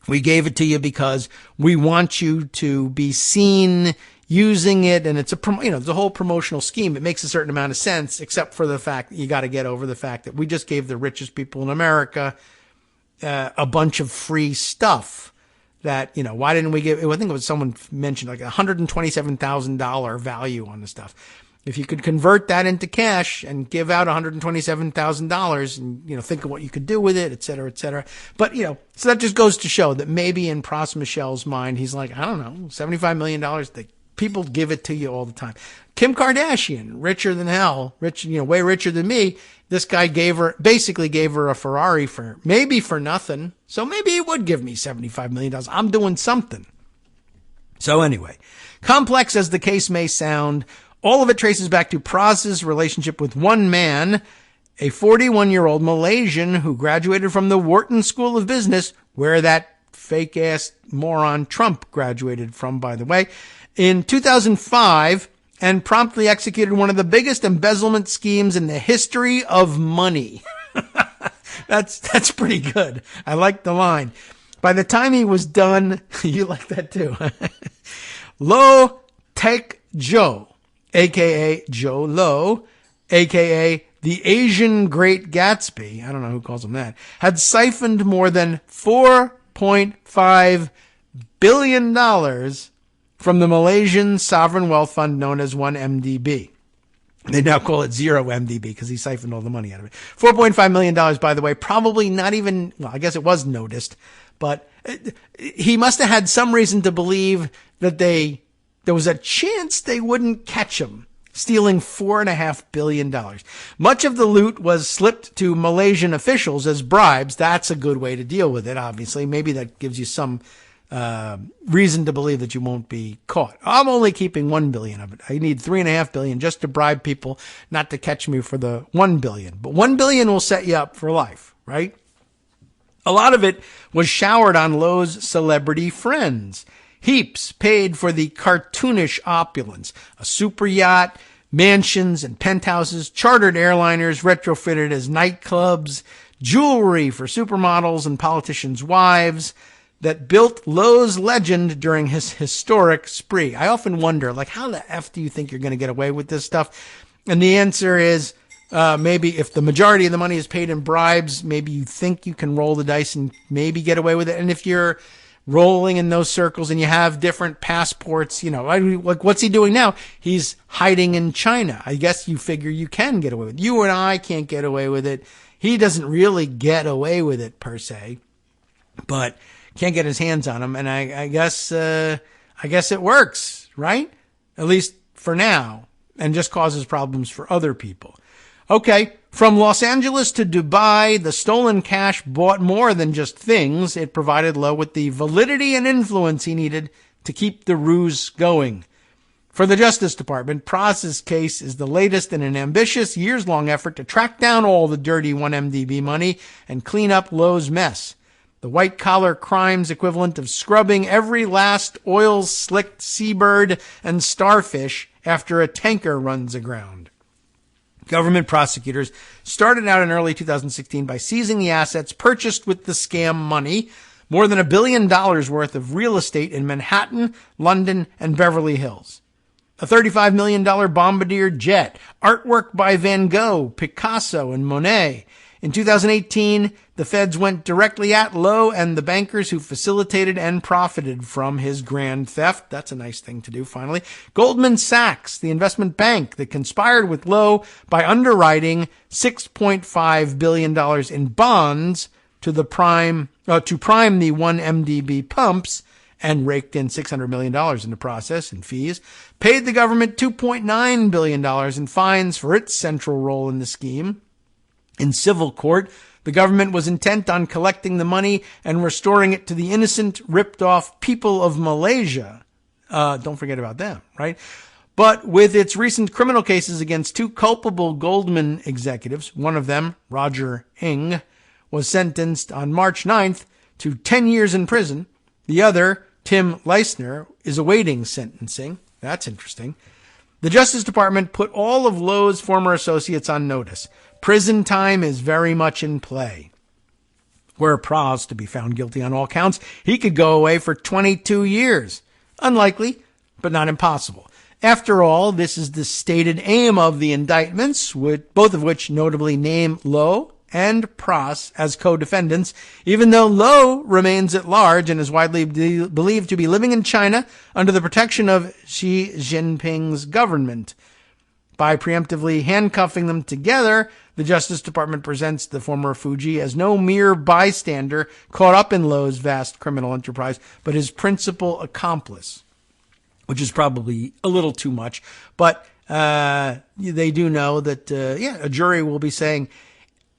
we gave it to you because we want you to be seen using it. And it's it's a whole promotional scheme. It makes a certain amount of sense, except for the fact that you got to get over the fact that we just gave the richest people in America a bunch of free stuff that, you know, why didn't we give, I think it was someone mentioned like $127,000 value on the stuff. If you could convert that into cash and give out $127,000 and, you know, think of what you could do with it, et cetera, et cetera. But, you know, so that just goes to show that maybe in Pras Michel's mind, he's like, I don't know, $75 million. People give it to you all the time. Kim Kardashian, richer than hell, way richer than me. This guy basically gave her a Ferrari for nothing. So maybe he would give me $75 million. I'm doing something. So anyway, complex as the case may sound, all of it traces back to Pras's relationship with one man, a 41-year-old Malaysian who graduated from the Wharton School of Business, where that fake-ass moron Trump graduated from, by the way, in 2005, and promptly executed one of the biggest embezzlement schemes in the history of money. That's pretty good. I like the line. By the time he was done, you like that too. Low Tech Jho, a.k.a. Jho Low, a.k.a. the Asian Great Gatsby, I don't know who calls him that, had siphoned more than $4.5 billion from the Malaysian sovereign wealth fund known as 1MDB. They now call it zero MDB because he siphoned all the money out of it. $4.5 million, by the way, probably not even, well, I guess it was noticed, but he must have had some reason to believe that there was a chance they wouldn't catch him stealing $4.5 billion. Much of the loot was slipped to Malaysian officials as bribes. That's a good way to deal with it, obviously. Maybe that gives you some reason to believe that you won't be caught. I'm only keeping $1 billion of it. I need $3.5 billion just to bribe people not to catch me for the $1 billion. But $1 billion will set you up for life, right? A lot of it was showered on Low's celebrity friends. Heaps paid for the cartoonish opulence, a super yacht, mansions and penthouses, chartered airliners retrofitted as nightclubs, jewelry for supermodels and politicians' wives, that built Low's legend during his historic spree. I often wonder, like, how the F do you think you're going to get away with this stuff? And the answer is, maybe if the majority of the money is paid in bribes, maybe you think you can roll the dice and maybe get away with it. And if you're rolling in those circles and you have different passports, like what's he doing now? He's hiding in China. I guess you figure you can get away with it. You and I can't get away with it. He doesn't really get away with it per se, but can't get his hands on him. And I guess it works, right? At least for now, and just causes problems for other people. Okay. From Los Angeles to Dubai, the stolen cash bought more than just things. It provided Low with the validity and influence he needed to keep the ruse going. For the Justice Department, Praz's case is the latest in an ambitious, years-long effort to track down all the dirty 1MDB money and clean up Low's mess. The white-collar crimes equivalent of scrubbing every last oil-slicked seabird and starfish after a tanker runs aground. Government prosecutors started out in early 2016 by seizing the assets purchased with the scam money, more than $1 billion worth of real estate in Manhattan, London, and Beverly Hills. A $35 million bombardier jet, artwork by Van Gogh, Picasso, and Monet. In 2018, the feds went directly at Low and the bankers who facilitated and profited from his grand theft. That's a nice thing to do, finally. Goldman Sachs, the investment bank that conspired with Low by underwriting $6.5 billion in bonds to prime the 1MDB pumps, and raked in $600 million in the process in fees, paid the government $2.9 billion in fines for its central role in the scheme. In civil court, the government was intent on collecting the money and restoring it to the innocent, ripped-off people of Malaysia. Don't forget about them, right? But with its recent criminal cases against two culpable Goldman executives, one of them, Roger Ng, was sentenced on March 9th to 10 years in prison. The other, Tim Leisner, is awaiting sentencing. That's interesting. The Justice Department put all of Low's former associates on notice. Prison time is very much in play. Were Praz to be found guilty on all counts, he could go away for 22 years. Unlikely, but not impossible. After all, this is the stated aim of the indictments, both of which notably name Low and Praz as co-defendants, even though Low remains at large and is widely believed to be living in China under the protection of Xi Jinping's government. By preemptively handcuffing them together, the Justice Department presents the former Fugees as no mere bystander caught up in Low's vast criminal enterprise, but his principal accomplice, which is probably a little too much. But they do know that, a jury will be saying,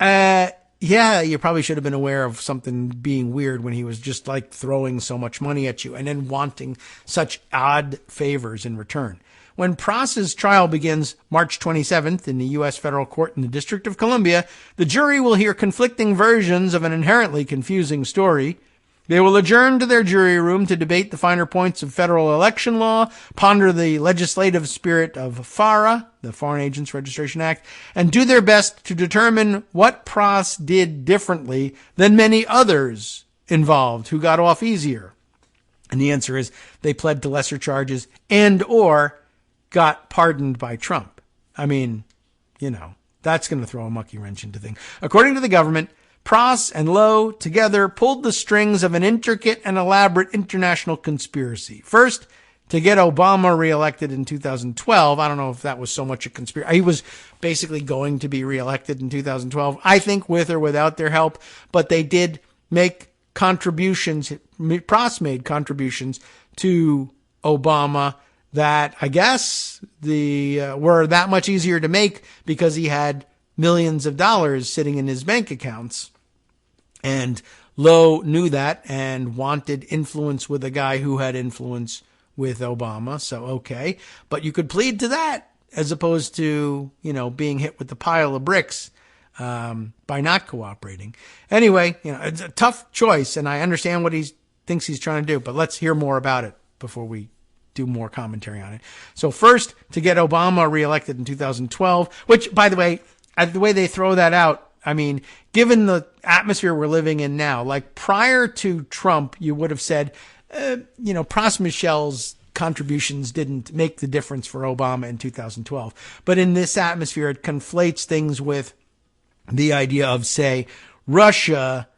you probably should have been aware of something being weird when he was just like throwing so much money at you and then wanting such odd favors in return. When Praz's trial begins March 27th in the U.S. federal court in the District of Columbia, the jury will hear conflicting versions of an inherently confusing story. They will adjourn to their jury room to debate the finer points of federal election law, ponder the legislative spirit of FARA, the Foreign Agents Registration Act, and do their best to determine what Praz did differently than many others involved who got off easier. And the answer is they pled to lesser charges and/or got pardoned by Trump. I mean, that's going to throw a monkey wrench into things. According to the government, Praz and Low together pulled the strings of an intricate and elaborate international conspiracy. First, to get Obama reelected in 2012. I don't know if that was so much a conspiracy. He was basically going to be reelected in 2012, I think, with or without their help. But they did make contributions. Pras made contributions to Obama that I guess were that much easier to make because he had millions of dollars sitting in his bank accounts. And Low knew that and wanted influence with a guy who had influence with Obama. So, okay. But you could plead to that as opposed to, being hit with the pile of bricks by not cooperating. Anyway, it's a tough choice, and I understand what he thinks he's trying to do. But let's hear more about it before we do more commentary on it. So first, to get Obama reelected in 2012, which, by the way they throw that out, I mean, given the atmosphere we're living in now, like prior to Trump, you would have said, Pras Michel's contributions didn't make the difference for Obama in 2012. But in this atmosphere, it conflates things with the idea of, say, Russia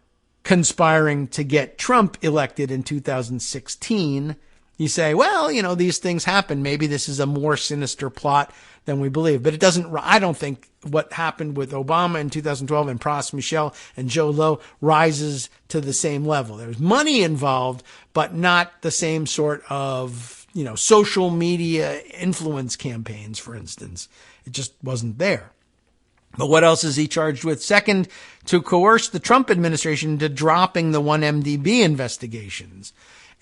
conspiring to get Trump elected in 2016. You say, well, these things happen. Maybe this is a more sinister plot than we believe. But I don't think what happened with Obama in 2012 and Pras Michel and Jho Low rises to the same level. There's money involved, but not the same sort of, social media influence campaigns, for instance. It just wasn't there. But what else is he charged with? Second, to coerce the Trump administration into dropping the 1MDB investigations.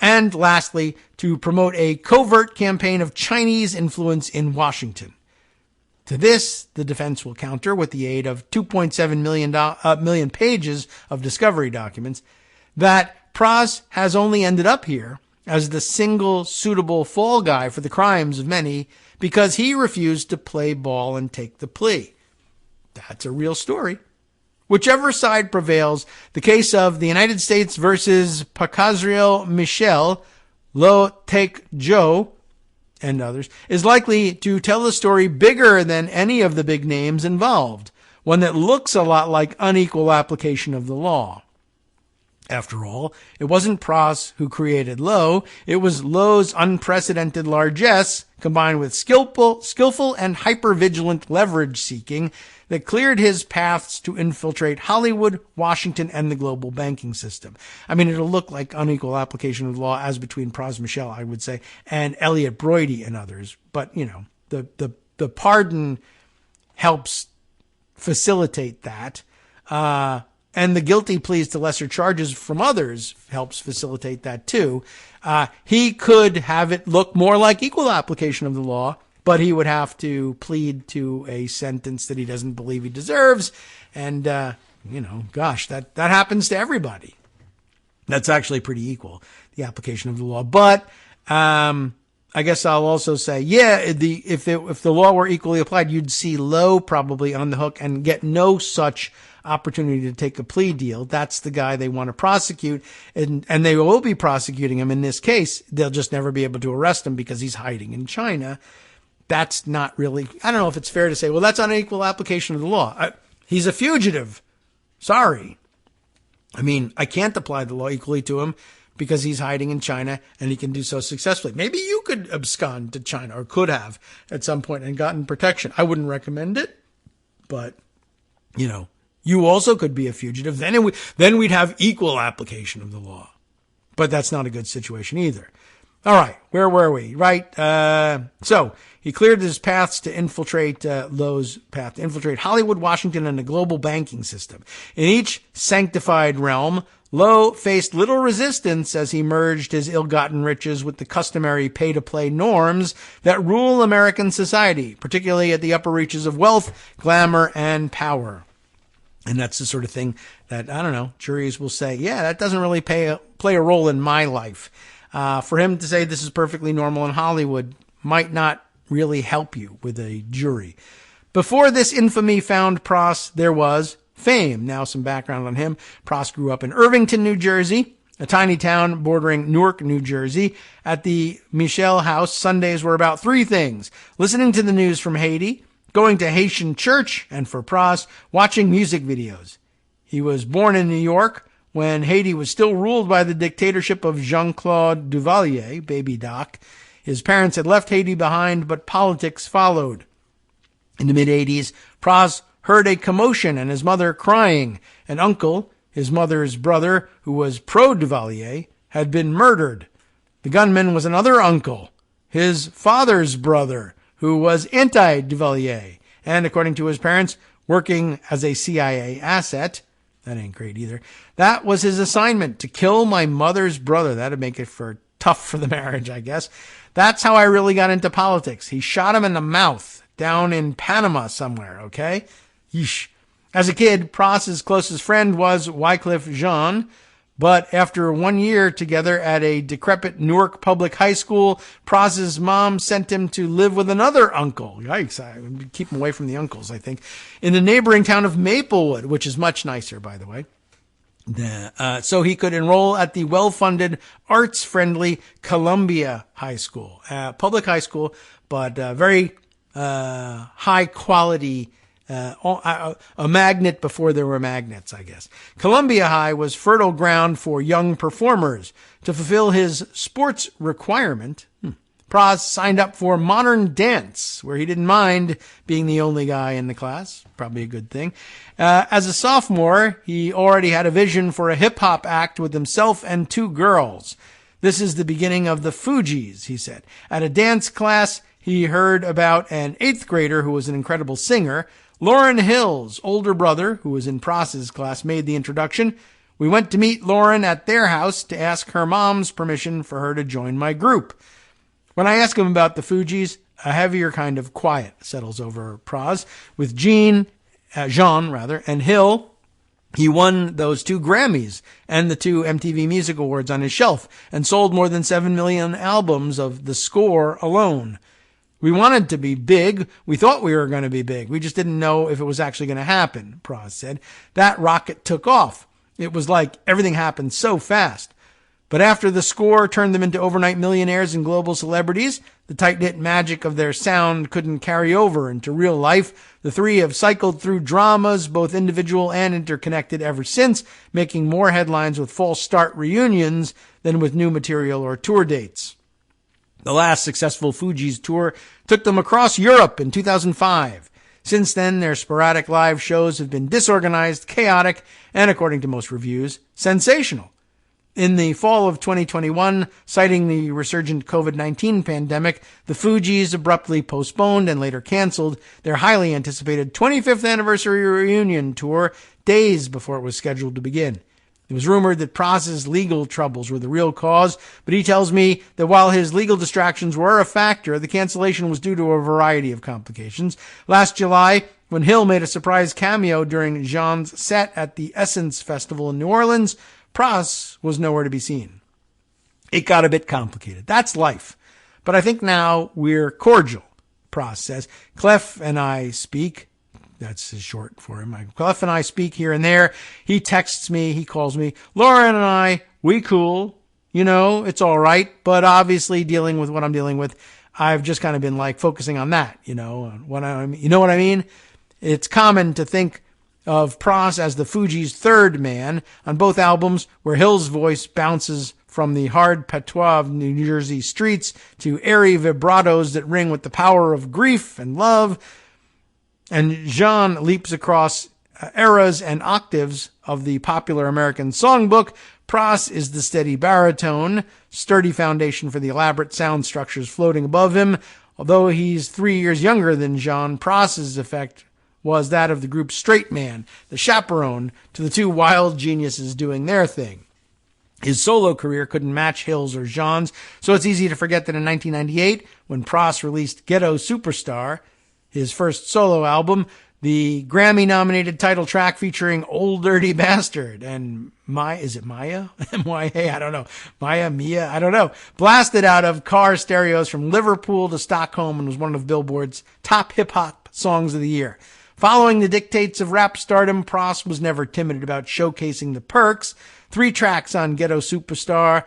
And lastly, to promote a covert campaign of Chinese influence in Washington. To this, the defense will counter with the aid of 2.7 million pages of discovery documents that Pras has only ended up here as the single suitable fall guy for the crimes of many because he refused to play ball and take the plea. That's a real story. Whichever side prevails, the case of the United States versus Prakazrel Michel, Low Take Jho, and others, is likely to tell a story bigger than any of the big names involved, one that looks a lot like unequal application of the law. After all, it wasn't Pras who created Low, it was Low's unprecedented largesse, combined with skillful and hyper-vigilant leverage seeking, that cleared his paths to infiltrate Hollywood, Washington, and the global banking system. I mean, it'll look like unequal application of the law as between Pras Michel, I would say, and Elliot Broidy and others. But, the pardon helps facilitate that. And the guilty pleas to lesser charges from others helps facilitate that too. He could have it look more like equal application of the law, but he would have to plead to a sentence that he doesn't believe he deserves. And, gosh, that happens to everybody. That's actually pretty equal, the application of the law. But, I guess I'll also say, if the law were equally applied, you'd see Low probably on the hook and get no such opportunity to take a plea deal. That's the guy they want to prosecute, and they will be prosecuting him in this case. They'll just never be able to arrest him because he's hiding in China. That's not really, I don't know if it's fair to say, well, that's unequal application of the law. He's a fugitive. Sorry. I mean, I can't apply the law equally to him because he's hiding in China and he can do so successfully. Maybe you could abscond to China, or could have at some point, and gotten protection. I wouldn't recommend it, but, you also could be a fugitive. Then we'd have equal application of the law. But that's not a good situation either. All right, where were we? Right. So he cleared his paths to infiltrate Low's path to infiltrate Hollywood, Washington, and the global banking system. In each sanctified realm, Low faced little resistance as he merged his ill-gotten riches with the customary pay-to-play norms that rule American society, particularly at the upper reaches of wealth, glamour, and power. And that's the sort of thing that, I don't know, juries will say, that doesn't really play a role in my life. For him to say this is perfectly normal in Hollywood might not really help you with a jury. Before this infamy found Pras, there was fame. Now some background on him. Pras grew up in Irvington, New Jersey, a tiny town bordering Newark, New Jersey. At the Michel house, Sundays were about three things: listening to the news from Haiti, going to Haitian church, and for Pras, watching music videos. He was born in New York when Haiti was still ruled by the dictatorship of Jean-Claude Duvalier, Baby Doc. His parents had left Haiti behind, but politics followed. In the mid-'80s, Pras heard a commotion and his mother crying. An uncle, his mother's brother, who was pro-Duvalier, had been murdered. The gunman was another uncle, his father's brother, who was anti-Duvalier, and according to his parents, working as a CIA asset. That ain't great either. That was his assignment, to kill my mother's brother. That'd make it tough for the marriage, I guess. That's how I really got into politics. He shot him in the mouth down in Panama somewhere, okay? Yeesh. As a kid, Pros's closest friend was Wycliffe Jean, but after 1 year together at a decrepit Newark public high school, Pros's mom sent him to live with another uncle. Yikes, I would keep him away from the uncles, I think, in the neighboring town of Maplewood, which is much nicer, by the way. So he could enroll at the well-funded, arts-friendly Columbia High School, public high school, but very high quality, a magnet before there were magnets, I guess. Columbia High was fertile ground for young performers. To fulfill his sports requirement, Pras signed up for modern dance, where he didn't mind being the only guy in the class. Probably a good thing. As a sophomore, he already had a vision for a hip-hop act with himself and 2 girls. This is the beginning of the Fugees, he said. At a dance class, he heard about an 8th grader who was an incredible singer. Lauren Hill's older brother, who was in Pros's class, made the introduction. We went to meet Lauren at their house to ask her mom's permission for her to join my group. When I ask him about the Fugees, a heavier kind of quiet settles over Pras. With Jean, and Hill, he won those 2 Grammys and the 2 MTV Music Awards on his shelf and sold more than 7 million albums of The Score alone. We wanted to be big. We thought we were going to be big. We just didn't know if it was actually going to happen, Pras said. That rocket took off. It was like everything happened so fast. But after The Score turned them into overnight millionaires and global celebrities, the tight-knit magic of their sound couldn't carry over into real life. The 3 have cycled through dramas, both individual and interconnected, ever since, making more headlines with false start reunions than with new material or tour dates. The last successful Fugees tour took them across Europe in 2005. Since then, their sporadic live shows have been disorganized, chaotic, and, according to most reviews, sensational. In the fall of 2021, citing the resurgent COVID-19 pandemic, the Fugees abruptly postponed and later canceled their highly anticipated 25th anniversary reunion tour days before it was scheduled to begin. It was rumored that Pros's legal troubles were the real cause, but he tells me that while his legal distractions were a factor, the cancellation was due to a variety of complications. Last July, when Hill made a surprise cameo during Jean's set at the Essence Festival in New Orleans, Pras was nowhere to be seen. It got a bit complicated. That's life. But I think now we're cordial, Pras says. Clef and I speak. That's his short for him. Clef and I speak here and there. He texts me. He calls me. Lauren and I, we cool. You know, it's all right. But obviously dealing with what I'm dealing with, I've just kind of been like focusing on that, you know what I mean? It's common to think of Pras as the Fugees' third man on both albums, where Hill's voice bounces from the hard patois of New Jersey streets to airy vibratos that ring with the power of grief and love. And Jean leaps across eras and octaves of the popular American songbook. Pras is the steady baritone, sturdy foundation for the elaborate sound structures floating above him. Although he's 3 years younger than Jean, Pras's effect was that of the group's straight man, the chaperone to the 2 wild geniuses doing their thing. His solo career couldn't match Hill's or Jean's, so it's easy to forget that in 1998, when Pras released Ghetto Superstar, his first solo album, the Grammy-nominated title track featuring Old Dirty Bastard and is it Maya? M-Y-A, I don't know. Mia, I don't know. Blasted out of car stereos from Liverpool to Stockholm and was one of Billboard's top hip-hop songs of the year. Following the dictates of rap stardom, Pras was never timid about showcasing the perks. 3 tracks on Ghetto Superstar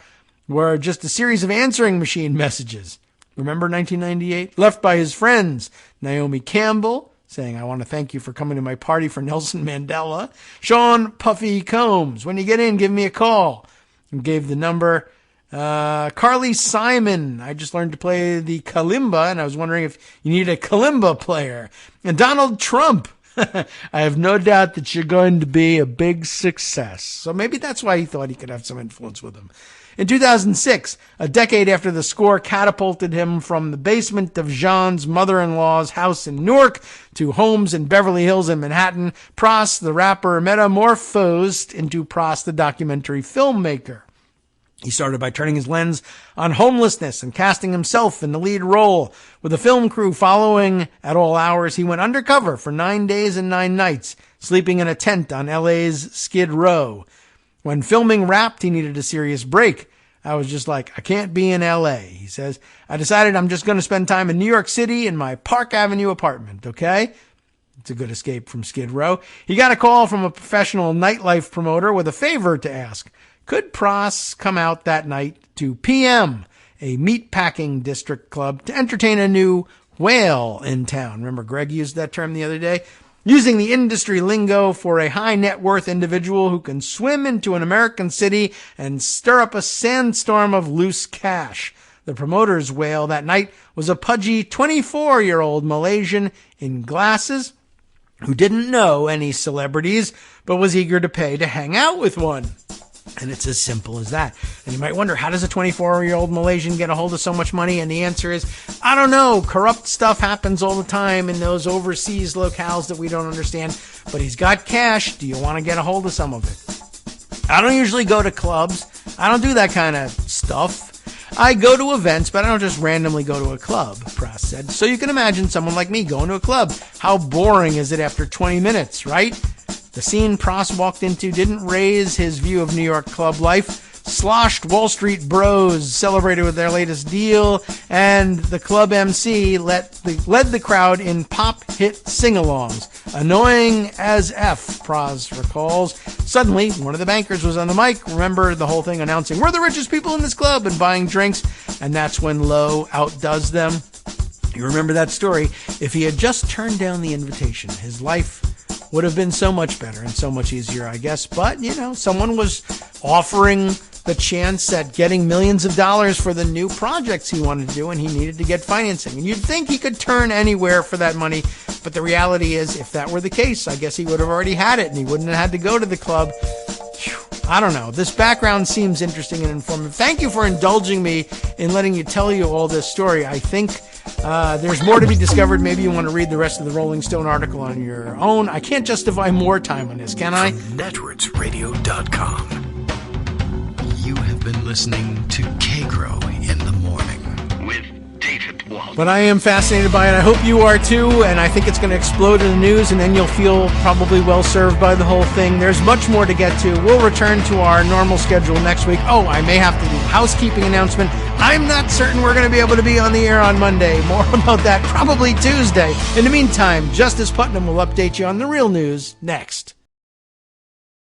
were just a series of answering machine messages. Remember 1998? Left by his friends, Naomi Campbell, saying, I want to thank you for coming to my party for Nelson Mandela. Sean Puffy Combs, when you get in, give me a call. And gave the number Carly Simon, I just learned to play the kalimba, and I was wondering if you need a kalimba player. And Donald Trump, I have no doubt that you're going to be a big success. So maybe that's why he thought he could have some influence with him. In 2006, a decade after the score catapulted him from the basement of Jean's mother-in-law's house in Newark to homes in Beverly Hills and Manhattan, Pras, the rapper, metamorphosed into Pras, the documentary filmmaker. He started by turning his lens on homelessness and casting himself in the lead role. With a film crew following at all hours, he went undercover for 9 days and 9 nights, sleeping in a tent on LA's Skid Row. When filming wrapped, he needed a serious break. I was just like, I can't be in LA, he says. I decided I'm just going to spend time in New York City in my Park Avenue apartment, okay? It's a good escape from Skid Row. He got a call from a professional nightlife promoter with a favor to ask. Could Pras come out that night to PM, a meatpacking district club, to entertain a new whale in town? Remember Greg used that term the other day? Using the industry lingo for a high net worth individual who can swim into an American city and stir up a sandstorm of loose cash. The promoter's whale that night was a pudgy 24-year-old Malaysian in glasses who didn't know any celebrities but was eager to pay to hang out with one. And it's as simple as that. And you might wonder, how does a 24-year-old Malaysian get a hold of so much money? And the answer is, I don't know. Corrupt stuff happens all the time in those overseas locales that we don't understand. But he's got cash. Do you want to get a hold of some of it? I don't usually go to clubs. I don't do that kind of stuff. I go to events, but I don't just randomly go to a club, Pras said. So you can imagine someone like me going to a club. How boring is it after 20 minutes, right? The scene Pras walked into didn't raise his view of New York club life. Sloshed Wall Street bros celebrated with their latest deal, and the club MC led the crowd in pop hit sing-alongs. Annoying as F, Pras recalls. Suddenly, one of the bankers was on the mic. Remember the whole thing announcing, we're the richest people in this club, and buying drinks, and that's when Low outdoes them. You remember that story. If he had just turned down the invitation, his life would have been so much better and so much easier, I guess. But, someone was offering the chance at getting millions of dollars for the new projects he wanted to do, and he needed to get financing. And you'd think he could turn anywhere for that money, but the reality is, if that were the case, I guess he would have already had it, and he wouldn't have had to go to the club. I don't know. This background seems interesting and informative. Thank you for indulging me in letting you tell you all this story. I think there's more to be discovered. Maybe you want to read the rest of the Rolling Stone article on your own. I can't justify more time on this, can I? From networksradio.com. You have been listening to Kagro in the Morning with David Waldman. But I am fascinated by it. I hope you are too, and I think it's going to explode in the news, and then you'll feel probably well served by the whole thing. There's much more to get to. We'll return to our normal schedule next week. Oh, I may have to do a housekeeping announcement. I'm not certain we're going to be able to be on the air on Monday. More about that probably Tuesday. In the meantime, Justice Putnam will update you on the real news next.